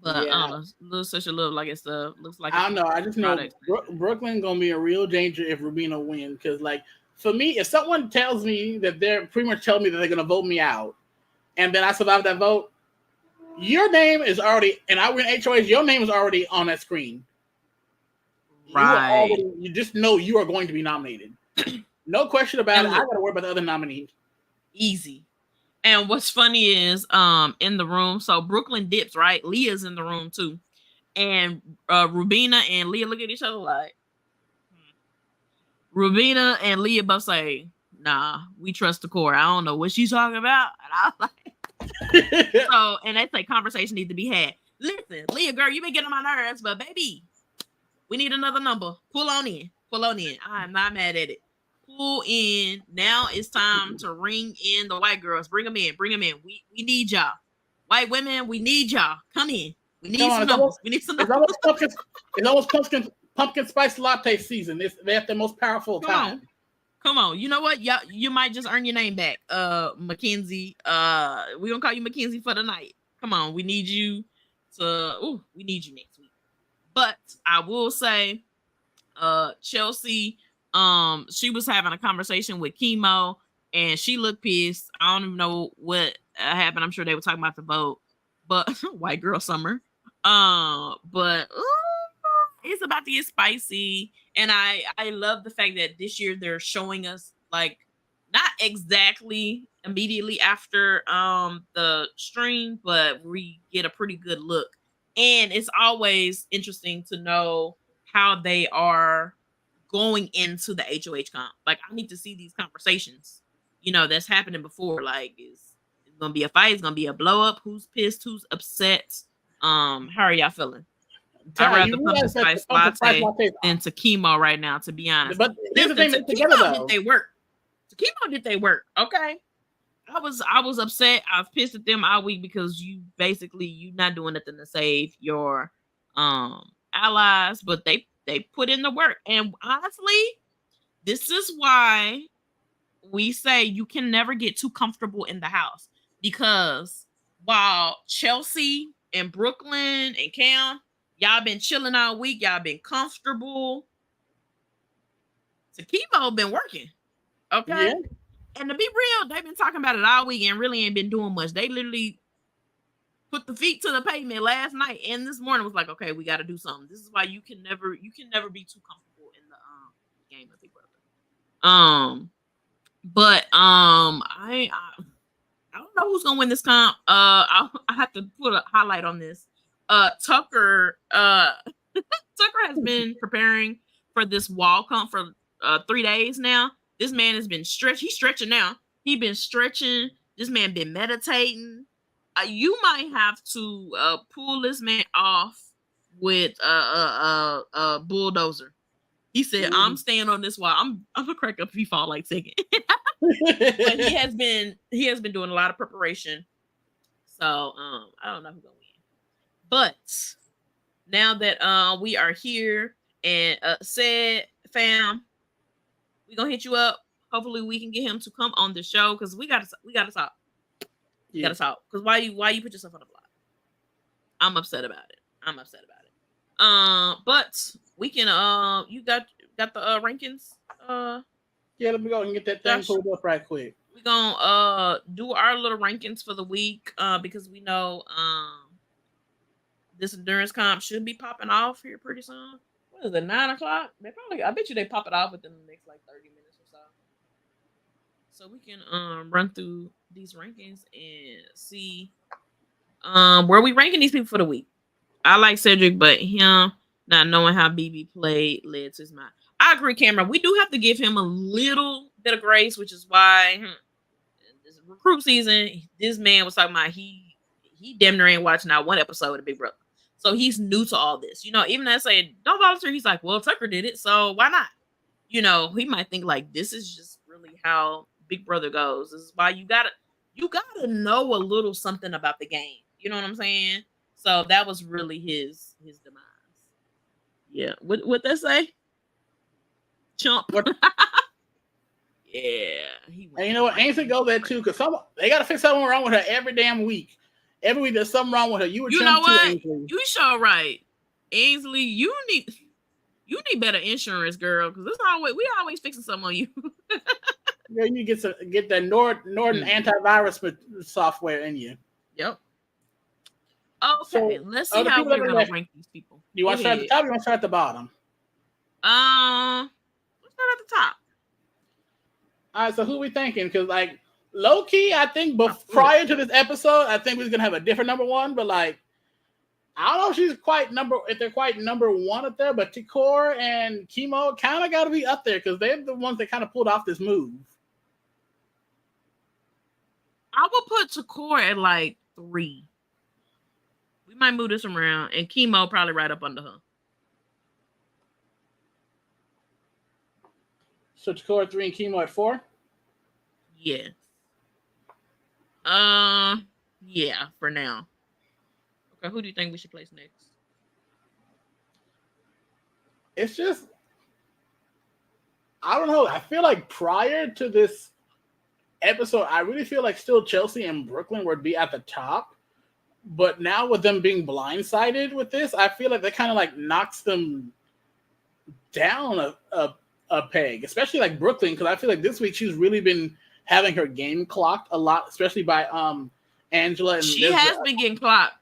But I Yeah. don't know. Little sister look like it's looks like I don't know. I just know product. Brooklyn gonna be in real danger if Rubina wins. Because like for me, if someone tells me that they're pretty much telling me that they're gonna vote me out, and then I survive that vote, your name is already, and I win HOAs. Your name is already on that screen. Right. You just know you are going to be nominated. No question about it. I gotta worry about the other nominees. Easy. And what's funny is in the room, so Brooklyn dips, right? Leah's in the room too. And Rubina and Leah look at each other like Rubina and Leah both say, nah, we trust the core. I don't know what she's talking about. And I was like, so, and they say conversation needs to be had. Listen, Leah, girl, you been getting on my nerves, but baby, we need another number. Pull on in. Pull on in. I'm not mad at it. Pull in. Now it's time to ring in the white girls. Bring them in. Bring them in. We need y'all. White women, we need y'all. Come in. We need some numbers. We need some numbers. It's almost pumpkin spice latte season. They have the most powerful time. Come on. You know what? You might just earn your name back. Mackenzie. We're gonna call you Mackenzie for the night. Come on. We need you we need you next week. But I will say, Chelsea, she was having a conversation with Chemo and she looked pissed. I don't even know what happened. I'm sure they were talking about the vote, but white girl summer. But it's about to get spicy. And I love the fact that this year they're showing us like not exactly immediately after the stream, but we get a pretty good look. And it's always interesting to know how they are going into the HOH comp. Like I need to see these conversations, that's happening before. Like it's gonna be a fight, it's gonna be a blow up, who's pissed, who's upset. How are y'all feeling? I'd rather pumpkin spice latte than to chemo right now, to be honest. But here's the thing, together though. Did they work? To chemo did they work? Okay. I was upset. I was pissed at them all week because you not doing nothing to save your allies, but they put in the work. And honestly, this is why we say you can never get too comfortable in the house, because while Chelsea and Brooklyn and Cam, y'all been chilling all week, y'all been comfortable. Takimo been working. Okay. Yeah. And to be real, they've been talking about it all week and really ain't been doing much. They literally put the feet to the pavement last night and this morning was like, okay, we got to do something. This is why you can never be too comfortable in the game of Big Brother. But I don't know who's gonna win this comp. I have to put a highlight on this. Tucker has been preparing for this wall comp for 3 days now. This man has been He's stretching now. He's been stretching. This man been meditating. You might have to pull this man off with a bulldozer. He said, "I'm staying on this wall. I'm gonna crack up if he fall like second." But he has been doing a lot of preparation. So I don't know who's gonna win. But now that we are here and said fam, we gonna hit you up. Hopefully we can get him to come on the show because we gotta talk. You gotta talk. Because why you put yourself on the block? I'm upset about it. But we can you got the rankings? Yeah, let me go and get that thing pulled up right quick. We're gonna do our little rankings for the week because we know this endurance comp should be popping off here pretty soon. What is it, 9 o'clock? I bet you they pop it off within the next like 30 minutes or so. So we can run through these rankings and see where we ranking these people for the week. I like Cedric, but him not knowing how BB played led to his mind. I agree, Cameron. We do have to give him a little bit of grace, which is why this recruit season, this man was talking about he damn near ain't watching out one episode of Big Brother. So he's new to all this. Even though I say don't volunteer, he's like, well, Tucker did it, so why not? He might think like this is just really how Big Brother goes. This is why you gotta know a little something about the game. You know what I'm saying? So that was really his demise. Yeah. What they say? Chump. Yeah. And you know what? Ainsley goes there too, because they gotta fix something wrong with her every damn week. Every week there's something wrong with her. You were You know trimmed too, what? Ainsley. You sure right. Ainsley, you need better insurance, girl, because we always fixing something on you. Yeah, you need to get that Norton antivirus software in you. Yep. Okay, So, let's see other how people that we're are gonna left, rank these people. you want to start at the top or you want to start at the bottom? Let's start at the top. All right, so who we thinking? Because like low key, I think prior to this episode, I think we was gonna have a different number one, but like I don't know if they're quite number one up there, but Tikor and Chemo kind of got to be up there because they're the ones that kind of pulled off this move. I would put Tikor at like 3. We might move this around, and Chemo probably right up under her. So Tikor at 3 and Chemo at 4? Yes. Yeah, for now. Okay, who do you think we should place next? It's just, I don't know. I feel like prior to this episode, I really feel like still Chelsea and Brooklyn would be at the top. But now with them being blindsided with this, I feel like that kind of like knocks them down a peg, especially like Brooklyn, because I feel like this week she's really been having her game clocked a lot, especially by Angela. And she has been getting clocked.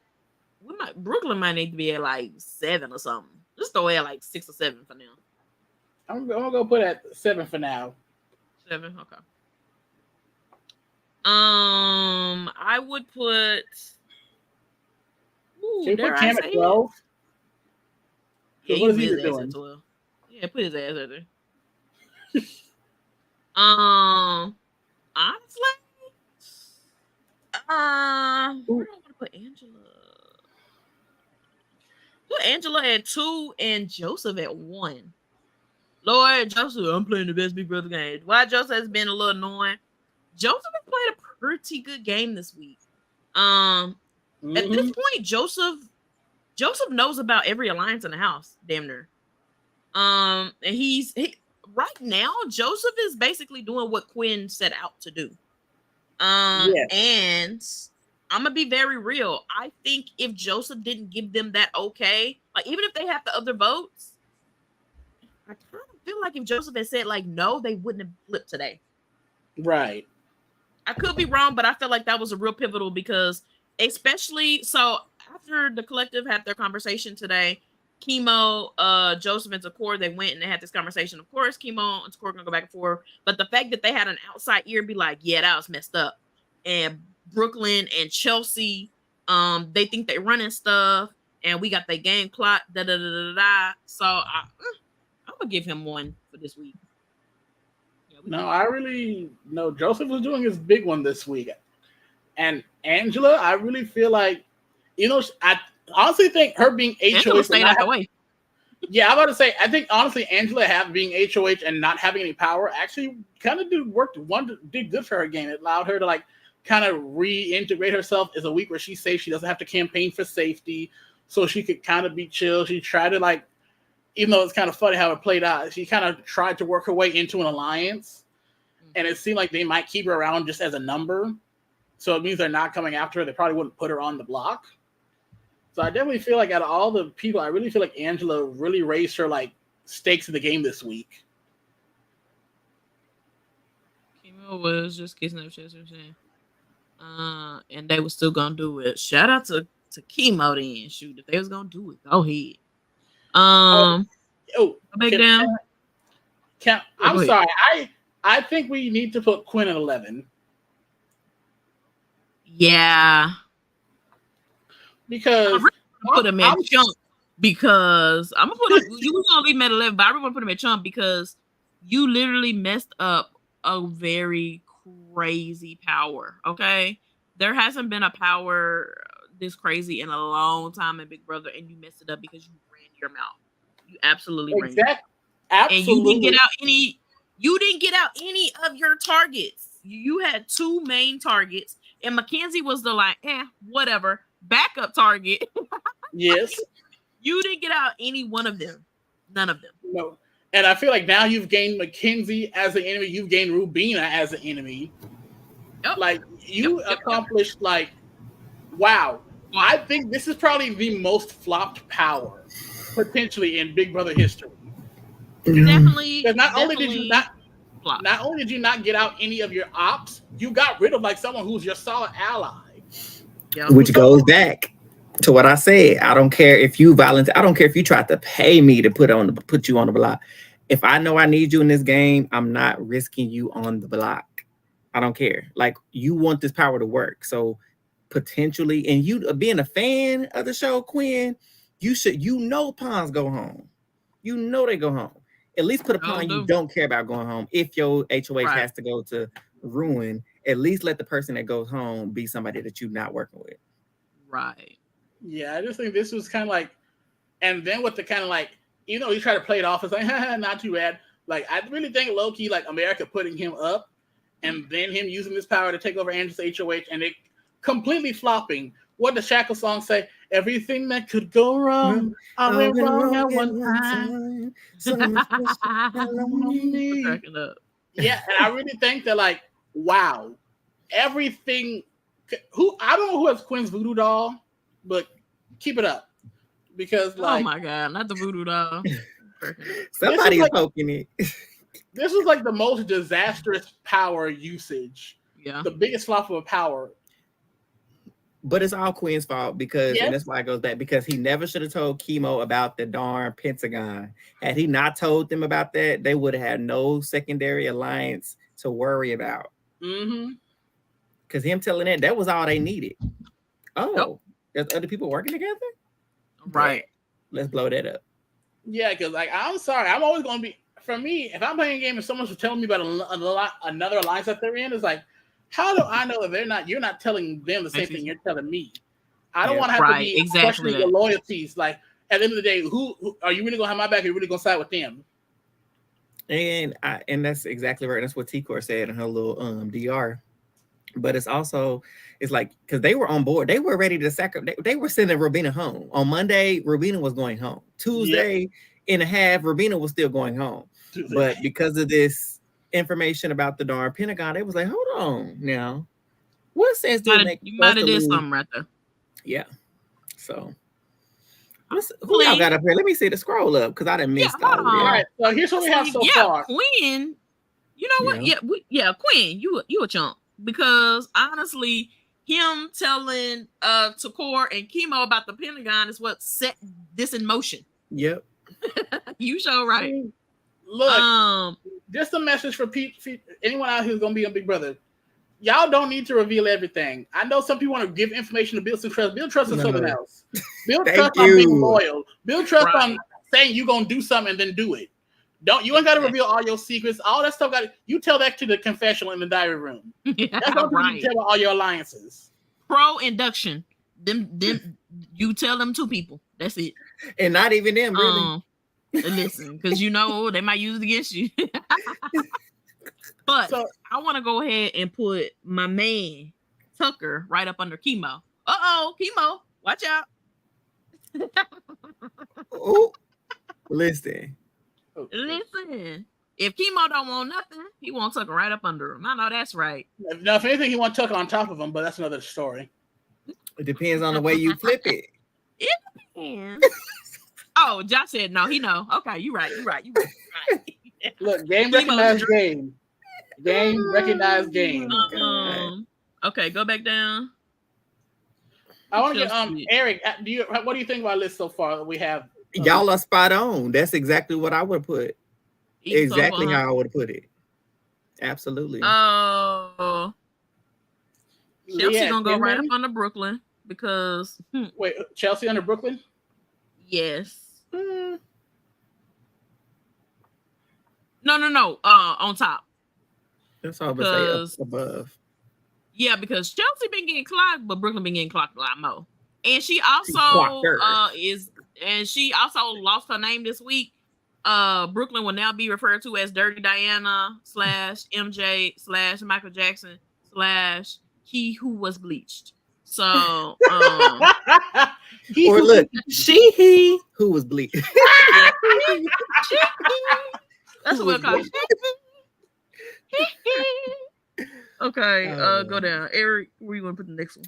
Brooklyn might need to be at like 7 or something. Just throw it at like 6 or 7 for now. I'm gonna go put at 7 for now. 7, okay. I would put. Can you put Cam at 12? Yeah, what is he his doing? ass at 12. Yeah, put his ass at there. Honestly, where do I want to put Angela? Put Angela at 2 and Joseph at 1. Lord, Joseph, I'm playing the best Big Brother game. Why Joseph has been a little annoying. Joseph has played a pretty good game this week. At this point, Joseph knows about every alliance in the house, damn near. And he right now, Joseph is basically doing what Quinn set out to do. Yes. And I'm gonna be very real. I think if Joseph didn't give them that okay, like even if they have the other votes, I kind of feel like if Joseph had said like no, they wouldn't have flipped today. Right. I could be wrong, but I feel like that was a real pivotal because especially so after the collective had their conversation today, Chemo, Joseph and Tikor, they went and they had this conversation. Of course, Chemo and Tikor gonna go back and forth, but the fact that they had an outside ear be like, yeah, that was messed up. And Brooklyn and Chelsea, they think they running stuff, and we got their game plot. So I'm gonna give him 1 for this week. No, Joseph was doing his big one this week, and Angela, I really feel like, I honestly think her being HOH stayed out the way. Yeah, I'm about to say, I think honestly, Angela being HOH and not having any power actually kind of did good for her game. It allowed her to like kind of reintegrate herself as a week where she's safe. She doesn't have to campaign for safety, so she could kind of be chill. She tried to like, even though it's kind of funny how it played out, she kind of tried to work her way into an alliance, and it seemed like they might keep her around just as a number. So it means they're not coming after her. They probably wouldn't put her on the block. So I definitely feel like out of all the people, I really feel like Angela really raised her like stakes in the game this week. Chemo was just kissing up chest, and they were still gonna do it. Shout out to Chemo then. Shoot, if they was gonna do it, go ahead. I'm sorry. I think we need to put Quinn at 11. Yeah. Because put him at chump because I'm gonna put you were gonna leave him at 11, but I really want to put him at chump because you literally messed up a very crazy power. Okay, there hasn't been a power this crazy in a long time in Big Brother, and you messed it up because you ran your mouth. You absolutely ran. Absolutely. And you didn't get out any. You didn't get out any of your targets. You had 2 main targets, and Mackenzie was the like, whatever. Backup target. Yes. You didn't get out any one of them. None of them. No. And I feel like now you've gained Mackenzie as an enemy. You've gained Rubina as an enemy. Yep. Like you accomplished like wow. I think this is probably the most flopped power potentially in Big Brother history. Definitely. Because not only did you not get out any of your ops, you got rid of like someone who's your solid ally. Yeah. Which goes back to what I said. I don't care if you volunteer. I don't care if you tried to pay me to put you on the block. If I know I need you in this game, I'm not risking you on the block. I don't care. Like, you want this power to work. So potentially, and you being a fan of the show, Quinn, you should, pawns go home. You know they go home. At least put a pawn you don't care about going home. If your HOH has to go to ruin, at least let the person that goes home be somebody that you're not working with. Right. Yeah, I just think this was kind of like, and then with the kind of like, you know, he tried to play it off as like, not too bad. Like, I really think low-key, like, America putting him up and then him using this power to take over Andrew's HOH and it completely flopping. What the Shackle song say? Everything that could go wrong, I went wrong at one time. Yeah, and I really think that, like, wow, everything. I don't know who has Quinn's voodoo doll, but keep it up because, like, oh my god, not the voodoo doll. Somebody's like, poking it. This was like the most disastrous power usage. Yeah, the biggest flop of a power. But it's all Quinn's fault because, and that's why it goes back, because he never should have told Chemo about the darn Pentagon. Had he not told them about that, they would have had no secondary alliance to worry about. Because him telling that was all they needed. Oh, there's other people working together? Right. Let's blow that up. Yeah, because, like, I'm sorry. I'm always going to be, for me, if I'm playing a game and someone's telling me about another alliance that they're in, it's like, how do I know that you're not telling them the same thing you're telling me? I don't want to have to be questioning your loyalties. Like, at the end of the day, who are you really gonna have my back? Or are you really gonna side with them? And that's exactly right. That's what T-Core said in her little DR. But it's like, because they were on board, they were ready to sacrifice. They were sending Robina home on Monday. Robina was going home. Tuesday in a half, Robina was still going home. But because of this information about the darn Pentagon, it was like, hold on now, what sense do it make? You might have did something right there. Yeah. So who y'all got up here? Let me see the scroll up because I didn't miss all of it. All right, so here's what we have so far. Quinn, you know what? Quinn, you a chump, because honestly, him telling Takor and Chemo about the Pentagon is what set this in motion. Yep. You sure right. Look, just a message for anyone out here who's gonna be on Big Brother. Y'all don't need to reveal everything. I know some people want to give information to build some trust. Build trust on something else. Build trust on being loyal. Build trust on saying you're gonna do something and then do it. You ain't gotta reveal all your secrets. All that stuff you tell that to the confessional in the diary room. That's what you tell about all your alliances. Pro induction. Them you tell them two people. That's it. And not even them, really. Listen, because they might use it against you. But I want to go ahead and put my man Tucker right up under Chemo. Chemo, watch out. Oh, listen. If Chemo don't want nothing, he won't Tucker right up under him. I know that's right. Now, if anything, he wants Tucker on top of him, but that's another story. It depends on the way you flip it. It depends. Oh, Josh said no. He know. Okay, you right. Look, game recognized game. Game recognized game. Okay, go back down. I want to get Eric. What do you think about this so far? We have y'all are spot on. That's exactly what I would put. Exactly how I would put it. Absolutely. Oh, Chelsea gonna go right up under Brooklyn because wait, Chelsea under Brooklyn? Yes. No. On top. That's all I'm say above. Yeah, because Chelsea been getting clocked, but Brooklyn been getting clocked a lot more. And she also lost her name this week. Brooklyn will now be referred to as Dirty Diana / MJ / Michael Jackson / he who was bleached. So he who was bleached. That's what we're calling. Okay, go down. Eric, where you want to put the next one?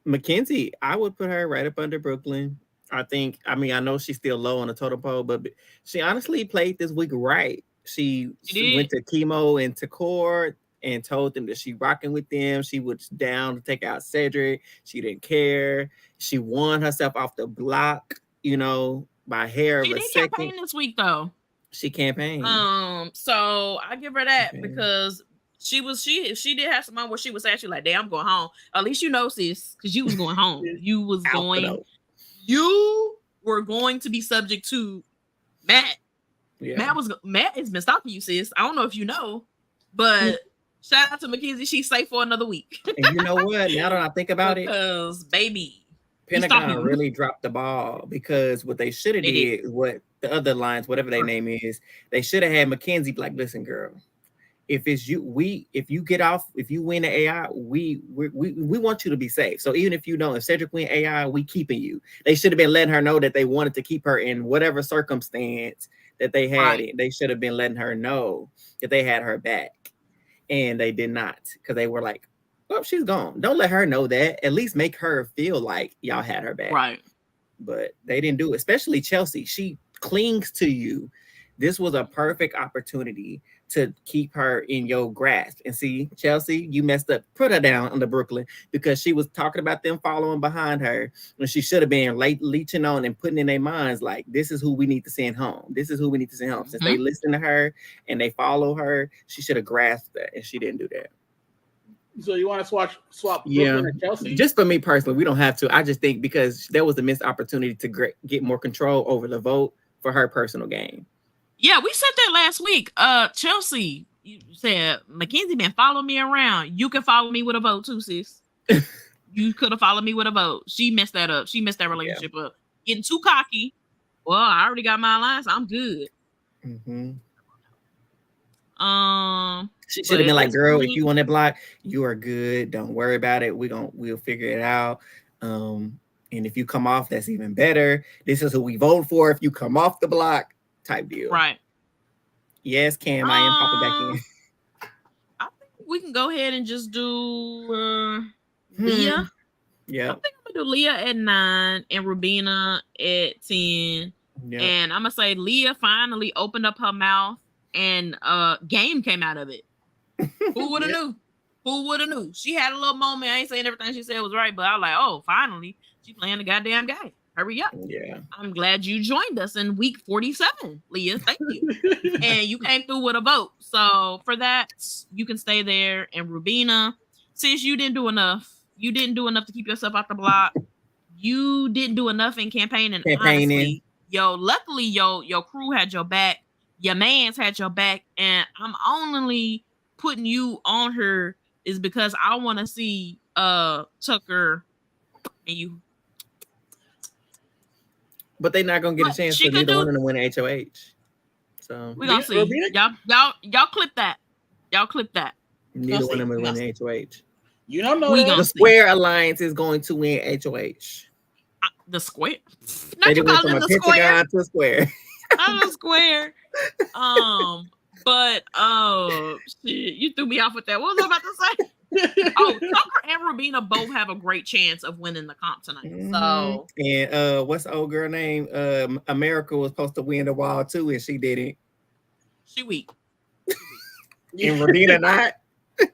Mackenzie, I would put her right up under Brooklyn. I mean, I know she's still low on the totem pole, but she honestly played this week right. She went to chemo and to court and told them that she rocking with them. She was down to take out Cedric. She didn't care. She won herself off the block, by hair of a second. She did campaign this week though. She campaigned. So I give her that because she did have some moment where she was actually like, damn, I'm going home. At least sis, because you was going home. You were going to be subject to Matt. Yeah. Matt has been stalking you, sis. I don't know if you know, but shout out to Mackenzie. She's safe for another week. And you know what? Now that I think about because, baby, Pentagon really dropped the ball because what they should have did, what the other lines, whatever their name is, they should have had Mackenzie like, listen, girl, if it's you, if you get off, if you win the AI, we want you to be safe. So even if you don't, if Cedric win AI, we keeping you. They should have been letting her know that they wanted to keep her in whatever circumstance that they had it. They should have been letting her know that they had her back, and they did not, because they were like, well, she's gone. Don't let her know that. At least make her feel like y'all had her back. Right. But they didn't do it, especially Chelsea. She clings to you. This was a perfect opportunity to keep her in your grasp. And see, Chelsea, you messed up. Put her down under Brooklyn because she was talking about them following behind her when she should have been leeching on and putting in their minds like, this is who we need to send home. This is who we need to send home. Since they listen to her and they follow her, she should have grasped that, and she didn't do that. So you want to swap Brooklyn and Chelsea? Just for me personally, we don't have to. I just think because there was a missed opportunity to get more control over the vote for her personal gain. Yeah, we said that last week. Chelsea, you said Mackenzie been following me around. You can follow me with a vote too, sis. You could have followed me with a vote. She messed that up. She messed that relationship up. Getting too cocky. Well, I already got my alliance. I'm good. She should have been like, girl, if you on that block, you are good. Don't worry about it. We'll figure it out. And if you come off, that's even better. This is who we vote for. If you come off the block, type deal. Right. Yes, Cam, I am popping back in. I think we can go ahead and just do Leah. Yeah. I think I'm gonna do Leah at 9 and Rubina at 10. Yeah. And I'm gonna say Leah finally opened up her mouth and game came out of it. Who would have knew? Who would have knew? She had a little moment. I ain't saying everything she said was right, but I was like, oh, finally, she playing the goddamn game. Hurry up. Yeah. I'm glad you joined us in week 47, Leah. Thank you. And you came through with a vote. So for that, you can stay there. And Rubina, since you didn't do enough, you didn't do enough to keep yourself off the block. You didn't do enough in campaigning. Honestly, luckily, your crew had your back. Your mans had your back. And I'm only putting you on her is because I want to see Tucker and you. But they're not gonna get a chance to neither one of them win an HOH. So we're gonna see. Y'all clip that. Y'all clip that. Neither one of them will win an HOH. You don't know the Square Alliance is going to win HOH. The Square? They did went from a pentagon to a square. I'm a square. But shit, you threw me off with that. What was I about to say? Tucker and Rubina both have a great chance of winning the comp tonight. So and what's the old girl name? America was supposed to win the wall too, and she didn't. She weak. And Rubina not. I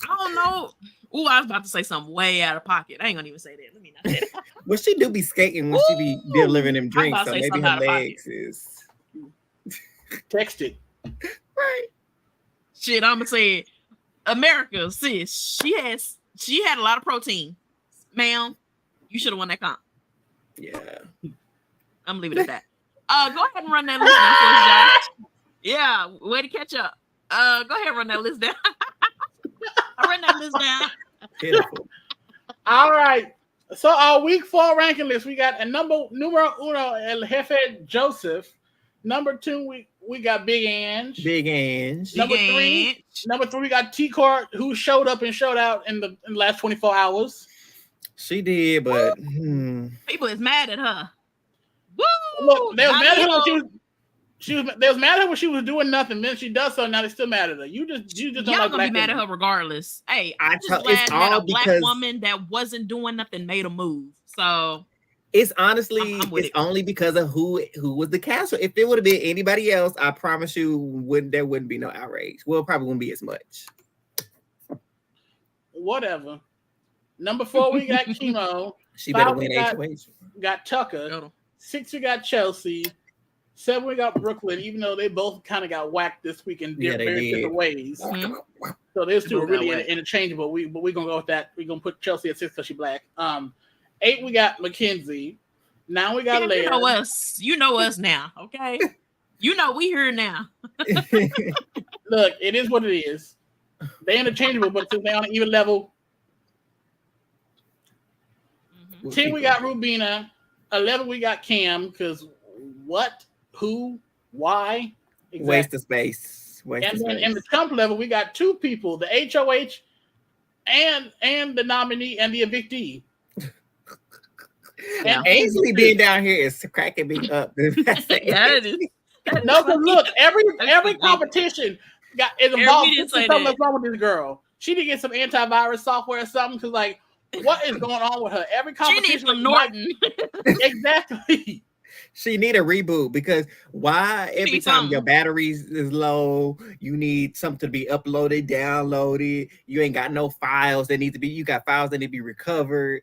don't know. Ooh, I was about to say something way out of pocket. I ain't gonna even say that. Let me not say that. Well, she do be skating when she be delivering them drinks, so maybe her legs is text it. Right. Shit, I'm gonna say America, sis. She had a lot of protein. Ma'am, you should have won that comp. Yeah. I'm leaving it at that. Go ahead and run that list down, Josh. Yeah, way to catch up. Go ahead and run that list down. I ran that list down. Beautiful. All right. So our week 4 ranking list, we got a numero uno, El Jefe Joseph. Number 2, we got Big Ange. Number 3, we got T-Court, who showed up and showed out in the last 24 hours. She did, but people is mad at her. Woo! Look, they was mad at her. They was mad at her when she was doing nothing. Then she does something. Now they still mad at her. You just don't Y'all like gonna be black mad at women. her regardless. Hey, I'm just it's glad that all a black because- woman that wasn't doing nothing made a move. So It's honestly, I'm with it's it. only because of who was the cast. If it would have been anybody else, I promise you, there wouldn't be no outrage. Well, probably wouldn't be as much. Whatever. Number 4, we got Chemo. She 5, better we win HOH. got Tucker. 6, we got Chelsea. 7, we got Brooklyn, even though they both kind of got whacked this week in very different ways. Mhm. So those two are both got really whacked. interchangeable. But we're gonna go with that. We're gonna put Chelsea at 6 because she's black. 8, we got Mackenzie. 9, we got Kim, Leia. you know us. You know us now, okay? You know we here now. Look, it is what it is. They're interchangeable, but since they're on an even level. 10, we got Rubina. 11, we got Cam. Because what, who, why? Exactly. Waste of space. And then in the Trump level, we got 2 people: the HOH and the nominee and the evictee. Yeah. And Ainsley being down here is cracking me up. Yeah, it is. No, because look, every competition is involved. We didn't say Something that. that's wrong with this girl. She did get some antivirus software or something. Because like, what is going on with her? Every She competition. needs some Norton. Exactly. She need a reboot because why every need time your something. batteries is low, you need something to be uploaded, downloaded. You ain't got no files that need to be. You got files that need to be recovered.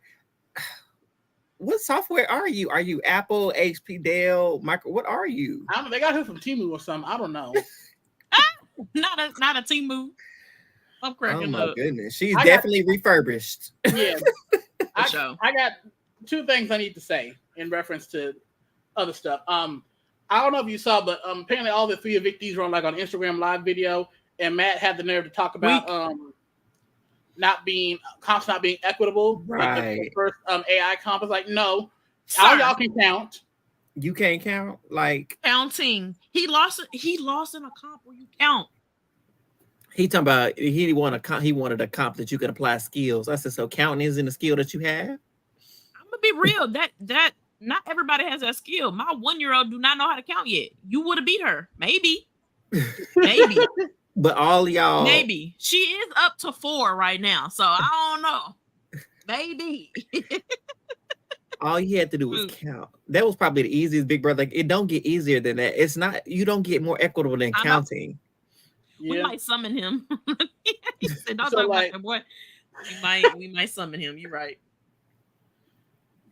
What software are you? Are you Apple, HP, Dell, Micro? What are you? They got her from Temu or something. I don't know. not a team move. I'm cracking Oh my up. goodness, she's I got- definitely refurbished. Yeah. sure. I got 2 things I need to say in reference to other stuff. I don't know if you saw, but apparently all the 3 evictees were on Instagram live video, and Matt had the nerve to talk about comps not being equitable. Right. The first AI comp is like, no, Sir, all y'all can count. You can't count like counting. He lost in a comp where you count. he talking about. He wanted a comp that you could apply skills. I said, so counting isn't a skill that you have. I'm gonna be real. That not everybody has that skill. My 1-year-old do not know how to count yet. You would have beat her, maybe. But all y'all, Maybe she is up to 4 right now, so I don't know. Maybe. all you had to do was count. That was probably the easiest, Big Brother. Like, it don't get easier than that. It's not. You don't get more equitable than counting. We might summon him. He said, "Don't So, talk like- about that boy." We might summon him. You're right.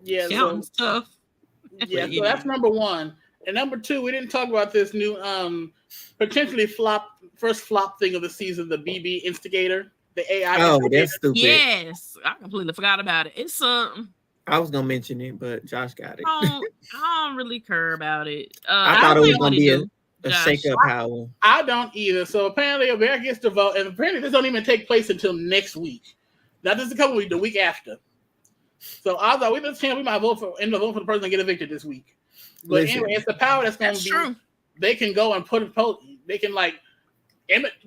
Yeah, Counting stuff. Yeah, so that's number 1. And number 2, we didn't talk about this new potentially first flop thing of the season, the BB Instigator, the AI. Oh, Instigator. that's stupid. Yes, I completely forgot about it. It's I was gonna mention it, but Josh got it. I don't really care about it. I thought it was gonna be a Josh. shake up howl. I don't either. So apparently America gets to vote, and apparently this don't even take place until next week. Not just a couple weeks, the week after. So I thought we might vote for the person to get evicted this week. But Listen, anyway, it's the power that's going to That's be. true. They can go and they can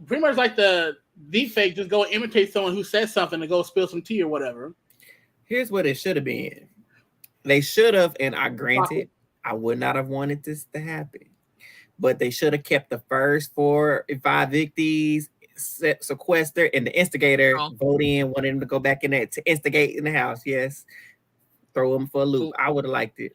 pretty much like the deep fake, just go and imitate someone who says something to go spill some tea or whatever. here's what it should have been. They should have, and I granted, I would not have wanted this to happen, but they should have kept the first 4 or 5 evictees sequestered, and the instigator vote in, wanted him to go back in there to instigate in the house. Yes, throw him for a loop. I would have liked it.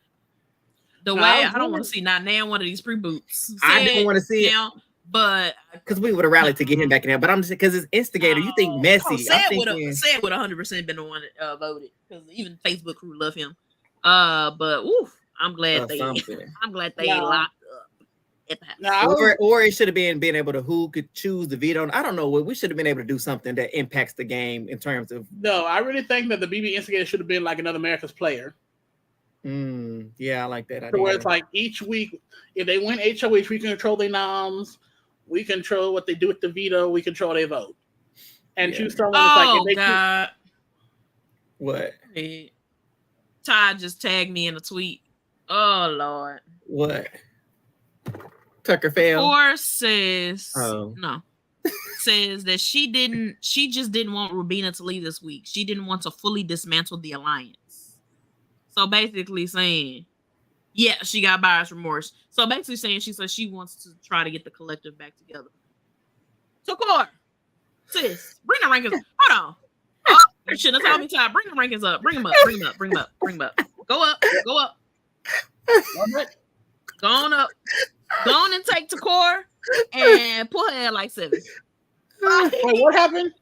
The way I don't want to see not now one of these pre-boots. I didn't want to see it, but because we would have rallied to get him back in there. But I'm just because it's instigator. You think messy? Said would have 100% been the one that voted, because even Facebook crew love him. But I'm glad they locked up at the house. Or it should have been able to who could choose the veto. I don't know. We should have been able to do something that impacts the game in terms of. No, I really think that the BB Instigator should have been like another America's Player. Yeah, I like that idea. So where it's like each week, if they win HOH, we control their noms, we control what they do with the veto, we control their vote, and choose someone. Oh God! What? Hey, Ty just tagged me in a tweet. Oh Lord! What? Tucker failed. Or says no. Says that she just didn't want Rubina to leave this week. She didn't want to fully dismantle the alliance. So basically saying Yeah, she got buyer's remorse. So basically saying she said she wants to try to get the collective back together. So Core, sis, bring the rankings. Hold on. Oh, you shouldn't have told me to bring the rankings up. Bring them up. Bring them up. Bring them up. Bring them up. Go up. Go up. Go on up. Go on and take Core and put her at like 7. Wait, what happened?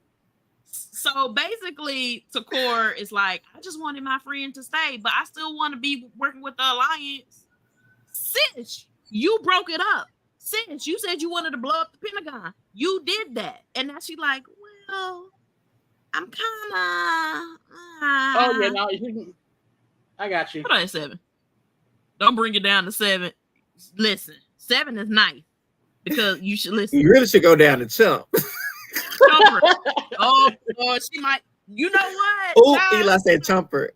So basically, Core is like, I just wanted my friend to stay, but I still want to be working with the Alliance. Sis, you broke it up. Sis, you said you wanted to blow up the Pentagon. You did that. And now she's like, well, I'm kind of... Oh, yeah, no, I got you. Put on 7. Don't bring it down to 7. Listen, 7 is nice because you should listen. You really should go down to Chump. Oh, she might. You know what? Oh, Eli said Chumper.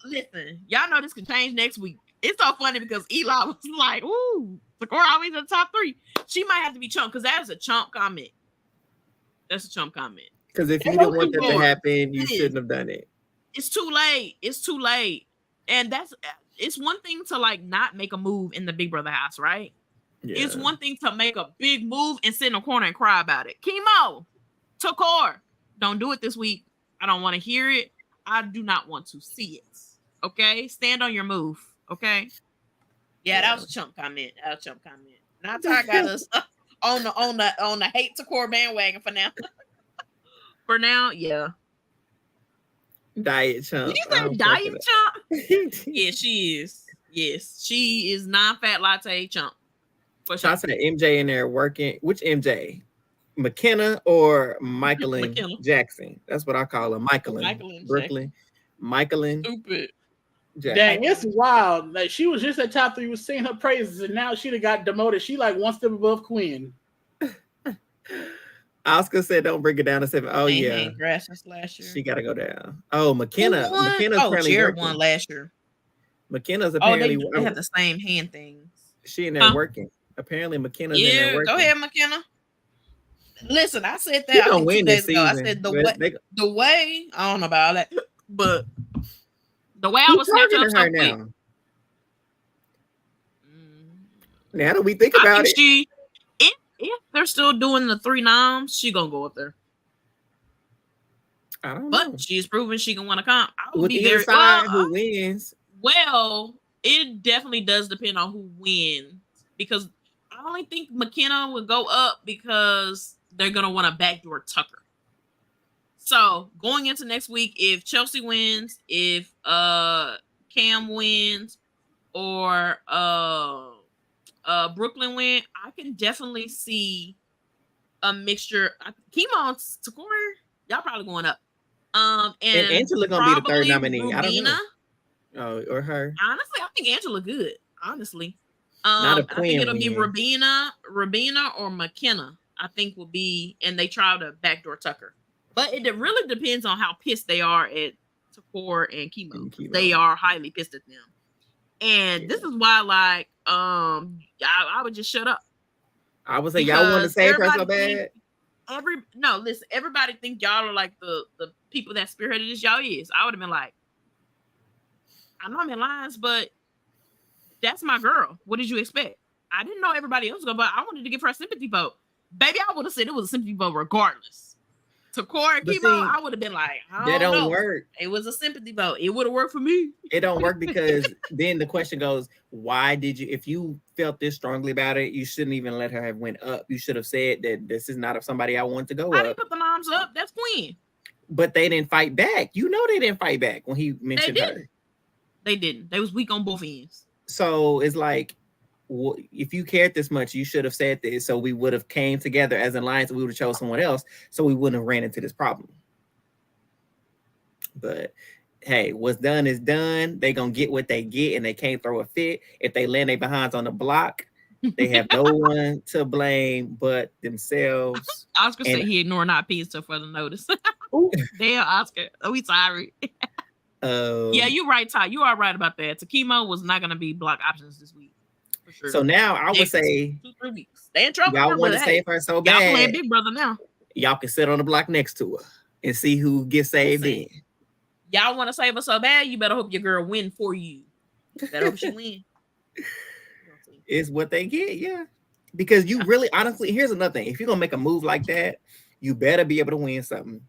Listen, y'all know this can change next week. It's so funny because Eli was like, "Ooh, Sakura always in the top 3." She might have to be Chump because that is a Chump comment. That's a Chump comment. Because if you didn't want that to happen, you shouldn't have done it. It's too late. It's too late. And it's one thing to like not make a move in the Big Brother house, right? Yeah. It's one thing to make a big move and sit in a corner and cry about it. Chemo, Core, don't do it this week. I don't want to hear it. I do not want to see it. Okay, stand on your move. Okay. Yeah, that was a Chump comment. Now Ty got us on the hate Core bandwagon for now. For now, yeah. Diet Chump. Did you say Diet Chump? Yeah, she is. Yes, she is non-fat latte Chump. For sure. I said MJ in there working. Which MJ? McKenna or Michaelin Jackson? That's what I call her. Michaelin Brooklyn. Michaelin. Stupid. Jackson. Dang, it's wild. Like she was just at top 3, was singing her praises, and now she got demoted. She like one step above Queen. Oscar said, "Don't bring it down to 7." Oh yeah, Grassness last year. She got to go down. Oh, McKenna's Jared won last year. McKenna's apparently they have the same hand things. She in there working. Apparently, McKenna's in there working. Go ahead, McKenna. Listen, I said that 2 days ago. I said the way I don't know about all that, but the way I was snatching up so quick. Now that we think about it, if they're still doing the 3 noms, she gonna go up there. I don't know. But she's proven she can win a comp. I would be very who wins. Well, it definitely does depend on who wins because I only think McKenna would go up because they're gonna want to backdoor Tucker. So going into next week, if Chelsea wins, if Cam wins, or Brooklyn win, I can definitely see a mixture. Chemo and Core, y'all probably going up. And Angela gonna be the 3rd nominee. Rubina, I don't know. Oh, or her. Honestly, I think Angela good. Honestly, not a queen. I think it'll be Rubina or McKenna. I think will be, and they try to backdoor Tucker. But it really depends on how pissed they are at Core and Chemo. They are highly pissed at them, and this is why, like, I would just shut up. I would say y'all want to save her so bad. Listen, everybody think y'all are like the people that spearheaded this. Y'all is. I would have been like, I know I'm in lines, but that's my girl. What did you expect? I didn't know everybody else was going, but I wanted to give her a sympathy vote. Baby, I would have said it was a sympathy vote regardless. To Core and Chemo, I would have been like, that don't work. It was a sympathy vote. It would have worked for me. It don't work because then the question goes, why did you, if you felt this strongly about it, you shouldn't even let her have went up. You should have said that this is not somebody I want to go up. I didn't put the moms up. That's Queen. But they didn't fight back. You know they didn't fight back when he mentioned her. They didn't. They was weak on both ends. So it's like, if you cared this much, you should have said this. So we would have came together as an alliance. We would have chose someone else. So we wouldn't have ran into this problem. But hey, what's done is done. They gonna get what they get, and they can't throw a fit. If they land their behinds on the block, they have no one to blame but themselves. Oscar said he ignored not peeing till further notice. Damn, Oscar. Oh, we sorry. Yeah, you're right, Ty. You are right about that. Chemo was not gonna be block options this week. For sure. So now I would say 2-3 weeks. They in trouble. Y'all want to save her so bad. Y'all playing Big Brother now. Y'all can sit on the block next to her and see who gets saved in. Y'all want to save her so bad, you better hope your girl win for you. Better hope she win. Is what they get, yeah. Because you really, honestly, here's another thing. If you're gonna make a move like that, you better be able to win something.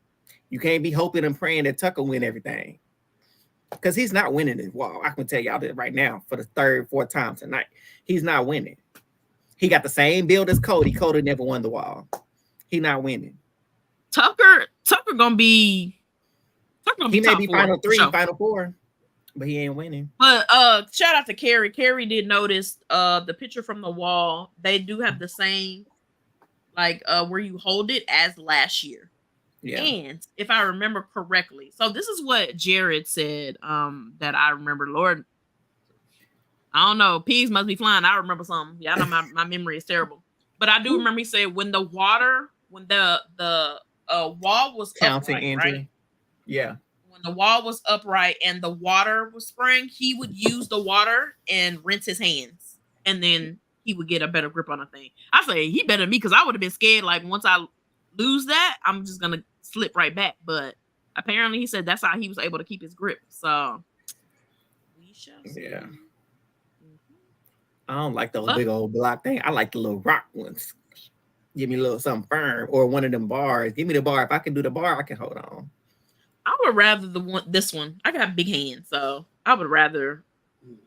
You can't be hoping and praying that Tucker win everything. Because he's not winning it. Well, I can tell y'all that right now for the third, fourth time tonight. He's not winning. He got the same build as Cody. Cody never won the wall. He not winning. Tucker gonna be He may be top four, final 3, sure. final 4, but he ain't winning. But shout out to Carrie. Carrie did notice the picture from the wall. They do have the same like where you hold it as last year. Yeah. And if I remember correctly, so this is what Jared said that I remember. Lord, I don't know, pigs must be flying. I remember something. Yeah, I know my memory is terrible, but I do remember he said when the wall was Counting upright, injury. right? Yeah. When the wall was upright and the water was spraying, he would use the water and rinse his hands, and then he would get a better grip on the thing. I say he better than me because I would have been scared. Like once I lose that, I'm just gonna slip right back. But apparently, he said that's how he was able to keep his grip. So we shall see. Yeah. I don't like those big old block thing. I like the little rock ones. Give me a little something firm, or one of them bars. Give me the bar. If I can do the bar, I can hold on. I would rather this one. I got big hands, so I would rather.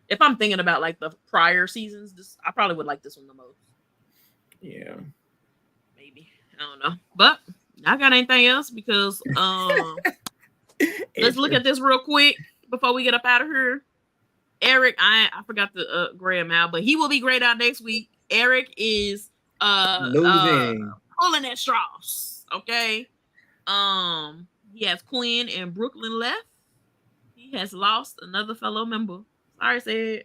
If I'm thinking about like the prior seasons, I probably would like this one the most. Yeah. Maybe. I don't know. But I got anything else because let's look at this real quick before we get up out of here. Eric, I forgot to gray him out, but he will be grayed out next week. Eric is losing, pulling at straws. Okay. He has Quinn and Brooklyn left. He has lost another fellow member. Sorry, said.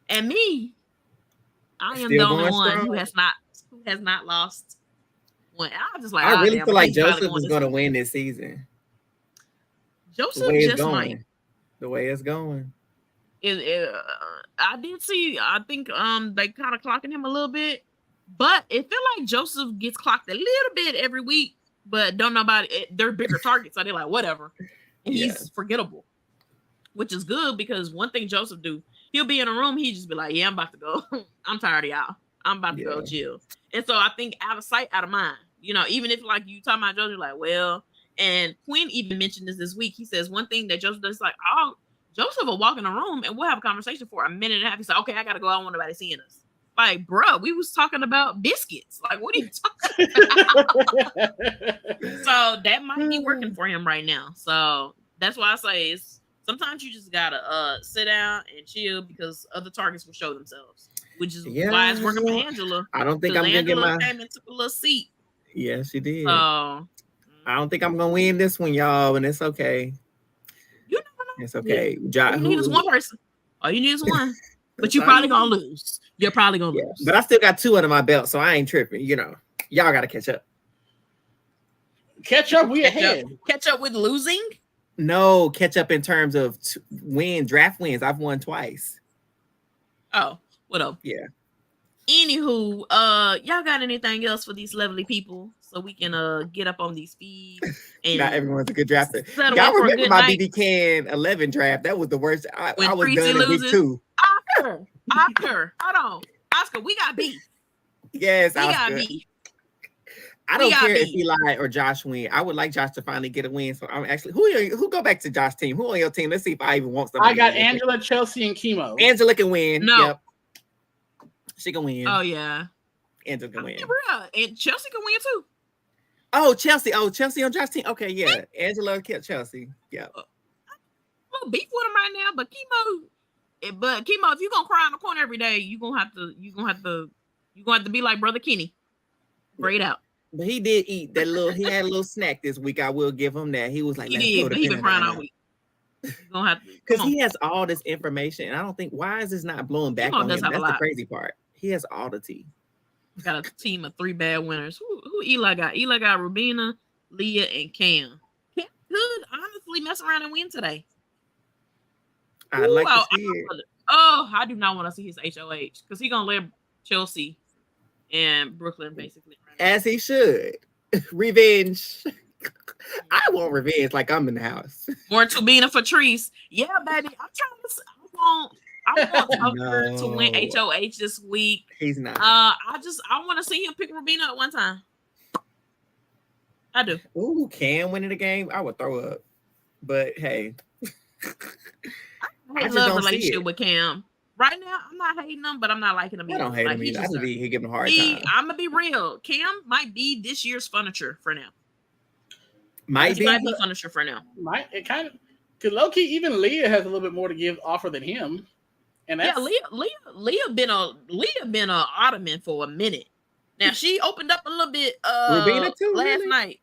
And me, I am the only one who has not lost one. I just like I really feel like Joseph is going to win this season. Joseph just might. The way it's going. I did see. I think they kind of clocking him a little bit, but it feel like Joseph gets clocked a little bit every week. But don't know about it. They're bigger targets, so they're like whatever. And he's forgettable, which is good because one thing Joseph do, he'll be in a room, he just be like, "Yeah, I'm about to go. I'm tired of y'all. I'm about to go chill." And so I think out of sight, out of mind. You know, even if like you talking about Joseph, you're like, well, and Quinn even mentioned this week. He says one thing that Joseph does, like, oh. Joseph will walk in a room and we'll have a conversation for a minute and a half. He said, "Okay, I gotta go. I don't want nobody seeing us." Like, bro, we was talking about biscuits. Like, what are you talking about? So that might be working for him right now. So that's why I say sometimes you just gotta sit down and chill because other targets will show themselves, which is why it's working for Angela. I don't think I'm gonna get my came and took a little seat. Yeah, she did. So I don't think I'm gonna win this one, y'all, and it's okay. You never know. It's okay. All you need is one person. All you need is one. But you're probably gonna lose. You're probably gonna lose. But I still got 2 under my belt, so I ain't tripping. You know, y'all gotta catch up. Catch up. We ahead. Catch up with losing? No, catch up in terms of draft wins. I've won twice. Oh, what up? Yeah. Anywho, y'all got anything else for these lovely people so we can get up on these feeds? And not everyone's a good drafter. Y'all remember my BB Can 11 draft? That was the worst. I was done in week 2. Oscar, hold on. Oscar, we got beef. Yes, we got beef. I don't care if Eli or Josh win. I would like Josh to finally get a win. So I'm actually who go back to Josh's team? Who on your team? Let's see if I even want somebody. I got Angela, Chelsea, and Chemo. Angela can win. No. Yep. She can win. Oh yeah. Angela can win. And Chelsea can win too. Oh, Chelsea. Oh, Chelsea on Josh's team. Okay, yeah. Angela kept Chelsea. Yeah. I'm beef with him right now, but Chemo, if you're gonna cry in the corner every day, you're gonna have to be like Brother Kenny. Grayed out. But he did eat that little. He had a little snack this week. I will give him that. He was like, he did, but he been crying all week. Gonna have to. Because he has all this information, and I don't think why is this not blowing back on him? That's the crazy part. He has all the tea. Got a team of 3 bad winners. Who Eli got? Eli got Rubina, Leah, and Cam. Cam could honestly mess around and win today. I'd like to see it. Oh, I do not want to see his HOH because he's gonna let Chelsea and Brooklyn basically as he should. Revenge. I want revenge like I'm in the house. More to being a Patrice. Yeah, baby. I I want Tucker to win No. HOH this week. He's not. I want to see him pick Rubina at one time. I do. Ooh, Cam winning the game, I would throw up. But hey, I just love don't see relationship it. with Cam. Right now, I'm not hating him, but I'm not liking him I either. don't hate Like, him he's either. I just just a- he giving him a hard time. I'm gonna be real. Cam might be this year's furniture for now. Might He be. might be furniture for now. It kind of, because low key, even Leah has a little bit more to offer than him. And that's, Leah been a ottoman for a minute. Now she opened up a little bit Rubina too, last really? night.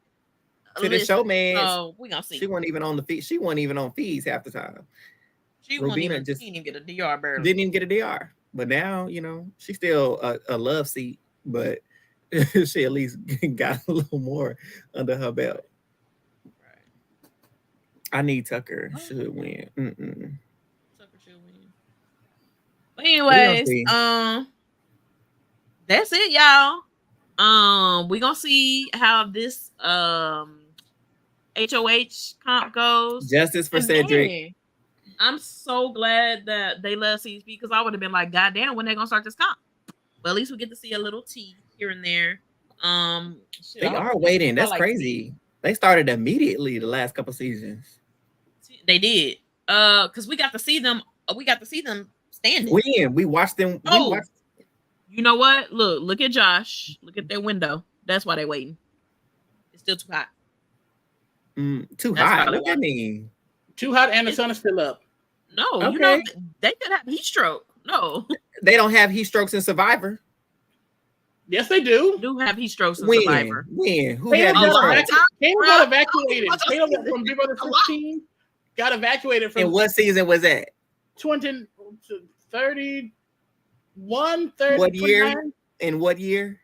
To the show, man. So we gonna see. She wasn't even on the feed. She wasn't even on feeds half the time. She Rubina didn't even get a DR barely. Didn't even get a DR. But now, she's still a love seat, but she at least got a little more under her belt. Right. I need Tucker should win. Tucker should win. But anyways, that's it, y'all. We gonna see how this HOH comp goes. Justice for Cedric. Man, I'm so glad that they left CSP because I would have been like, God damn, when they gonna start this comp? But at least we get to see a little tea here and there. They are waiting. That's crazy. They started immediately the last couple seasons. They did. Because we got to see them. We got to see them standing. We watched them. You know what? Look at Josh. Look at their window. That's why they're waiting. It's still too hot. Too hot. What that mean? Too hot, and the sun is still up. No, okay. They could have heat stroke. No, they don't have heat strokes in Survivor. Yes, they do. Do have heat strokes in Survivor. When? Who Caleb had got evacuated. Caleb from BB26 got evacuated from. And what season was that? 31, 30. What year? In what year?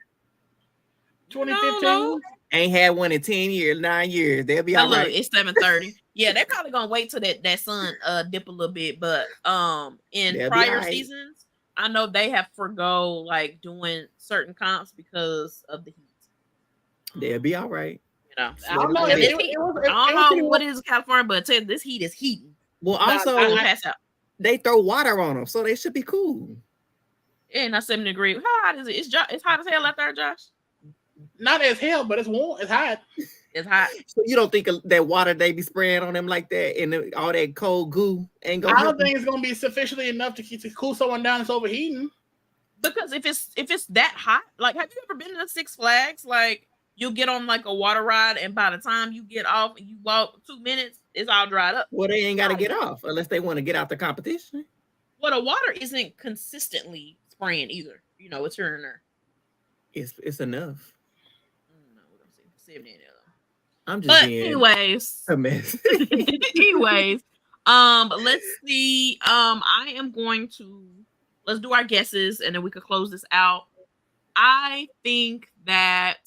2015. No. Ain't had one in 10 years, 9 years. They'll be all right. It's 7:30. Yeah, they're probably gonna wait till that sun dip a little bit. But in prior seasons, I know they have forgo like doing certain comps because of the heat. They'll be all right. I don't know. I don't know what is California, but this heat is heating. Well, also they throw water on them, so they should be cool. Yeah, not 70 degrees. How hot is it? It's hot as hell out there, Josh. Not as hell, but it's warm. It's hot. It's hot. So you don't think that water they be spraying on them like that and all that cold goo ain't gonna? I don't think it's gonna be sufficiently enough to cool someone down that's overheating. Because if it's that hot, like, have you ever been to Six Flags? Like, you'll get on like a water ride, and by the time you get off and you walk 2 minutes, it's all dried up. Well, they ain't got to get off unless they want to get out the competition. Well, the water isn't consistently spraying either. It's here and there. It's enough. No, we don't see 70 in there. I'm just but being anyways. a mess. Anyways, let's see. I am going to let's do our guesses and then we could close this out. I think that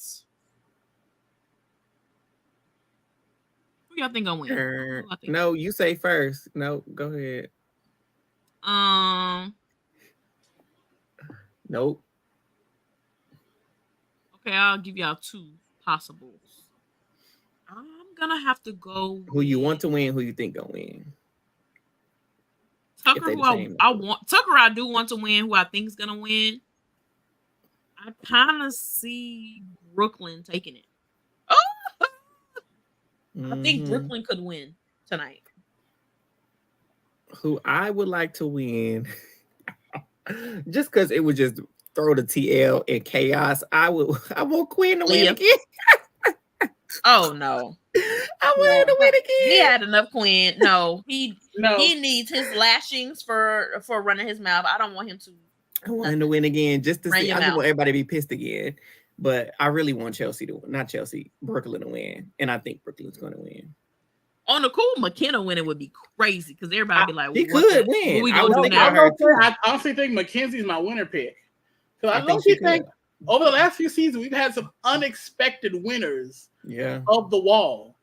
who y'all think gonna win? No, you say first. No, go ahead. Nope. Okay, I'll give y'all two possibles. I'm gonna have to go. Who you want to win? Who you think gonna win? Tucker, who I want. Tucker, I do want to win. Who I think is gonna win. I kind of see Brooklyn taking it. Oh, I think Brooklyn could win tonight. Who I would like to win, just because it would just throw the TL in chaos. I want Quinn to win again. Oh no. I want him to win again. He had enough, Quinn. No, he needs his lashings for running his mouth. I don't want him to. I want him to win again just to see. I just want everybody to be pissed again. But I really want Brooklyn to win. And I think Brooklyn's going to win. On the cool, McKenna winning would be crazy because everybody be like, he could win. I honestly think Mackenzie's my winner pick. Because I honestly think over the last few seasons, we've had some unexpected winners of the wall.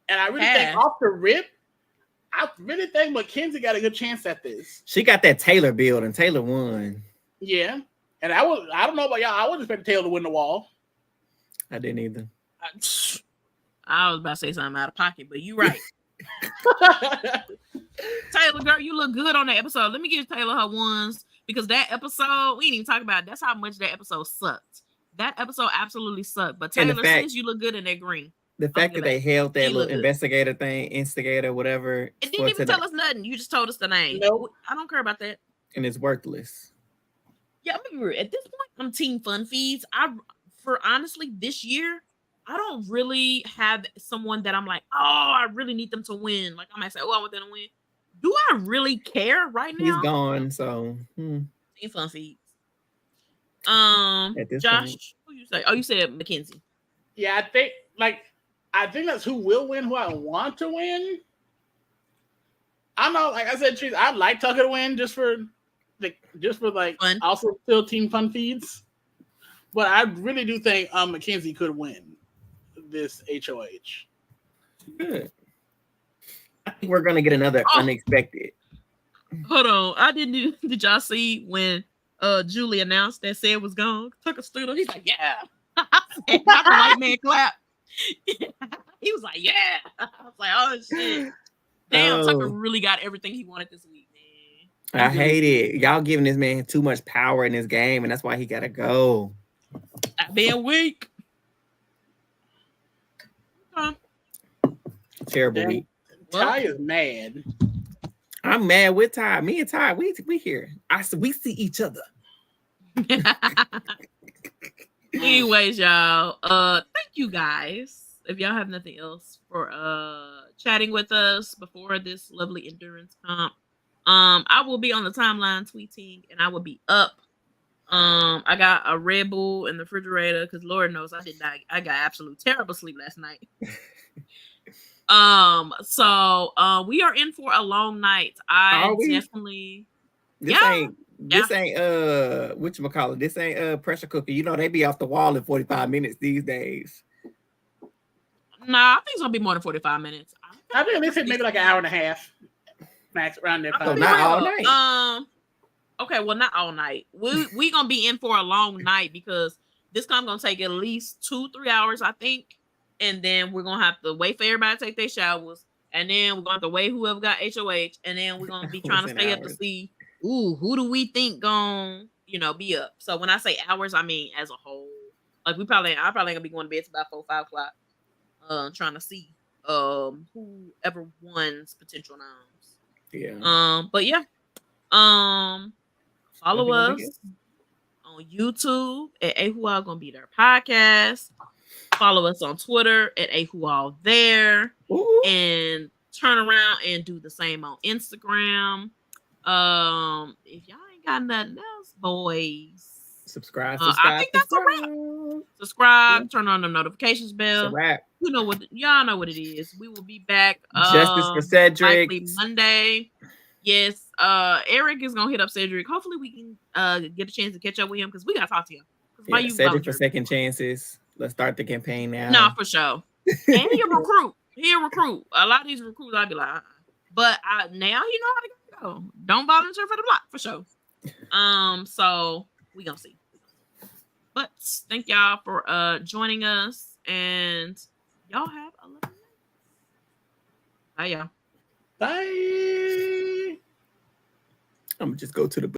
And I really think off the rip, I really think Mackenzie got a good chance at this. She got that Taylor build, and Taylor won. Yeah. And I don't know about y'all. I wouldn't expect Taylor to win the wall. I didn't either. I was about to say something out of pocket, but you're right. Taylor, girl, you look good on that episode. Let me give Taylor her ones because that episode, we didn't even talk about it. That's how much that episode sucked. That episode absolutely sucked. But And the Taylor, fact- since you look good in that green. The fact that they held that She little look good. investigator thing, instigator, whatever. It for didn't even today, tell us nothing. You just told us the name. Nope. I don't care about that. and it's worthless. Yeah, I'm gonna be real. At this point, I'm team fun feeds. For honestly, this year, I don't really have someone that I'm like, oh, I really need them to win. Like I might say, oh, I want them to win. Do I really care right now? He's gone, so Team fun feeds. At this Josh, point. who you say? Oh, you said Mackenzie. Yeah, I think that's who will win, who I want to win. I don't know, like I said, Trees, I'd like Tucker to win just for Fun. also still team fun feeds. But I really do think Mackenzie could win this HOH. Good. I think we're gonna get another unexpected. Hold on. Did y'all see when Julie announced that Sid was gone? Tucker stood up. He's like, yeah. And not the white man clap. He was like, yeah. I was like, oh shit. Damn, Tucker really got everything he wanted this week, man. I hate it. Y'all giving this man too much power in this game, and that's why he gotta go. Stop being weak. Terrible Damn. week. Ty is mad. I'm mad with Ty. Me and Ty, we here. We see each other. Anyways, y'all. Thank you guys. If y'all have nothing else for chatting with us before this lovely endurance comp, I will be on the timeline tweeting, and I will be up. I got a Red Bull in the refrigerator because Lord knows I got absolute terrible sleep last night. So we are in for a long night. Definitely. This ain't whatchamacallit. This ain't pressure cooker. You know they be off the wall in 45 minutes these days. Nah, I think it's gonna be more than 45 minutes. I think they said maybe like an hour and a half max around there. Not all night. Okay, well, not all night. We gonna be in for a long night because this comp gonna take at least 2-3 hours, I think. And then we're gonna have to wait for everybody to take their showers, and then we're gonna have to wait whoever got HOH, and then we're gonna be trying to stay up to see who do we think gonna be up. So when I say hours, I mean as a whole. Like I probably ain't gonna be going to bed till about 4-5 o'clock. Trying to see whoever wins potential noms. Yeah. But yeah. Follow us on YouTube at AWAGBT Gonna Be There Podcast. Follow us on Twitter at AWAGBT There. Ooh. And turn around and do the same on Instagram. If y'all ain't got nothing else, boys. Subscribe. I think that's a wrap. Subscribe, turn on the notifications bell. You know y'all know what it is. We will be back. Justice for Cedric. Likely Monday. Yes. Eric is gonna hit up Cedric. Hopefully we can get a chance to catch up with him because we gotta talk to him. Yeah, Cedric for second chances. Let's start the campaign now. No, for sure. And he a recruit. A lot of these recruits, I'd be like, but now he know how to go. Don't volunteer for the block for sure. So we gonna see. But thank y'all for joining us, and y'all have a lovely night. Bye, y'all. Bye. I'm gonna just go to the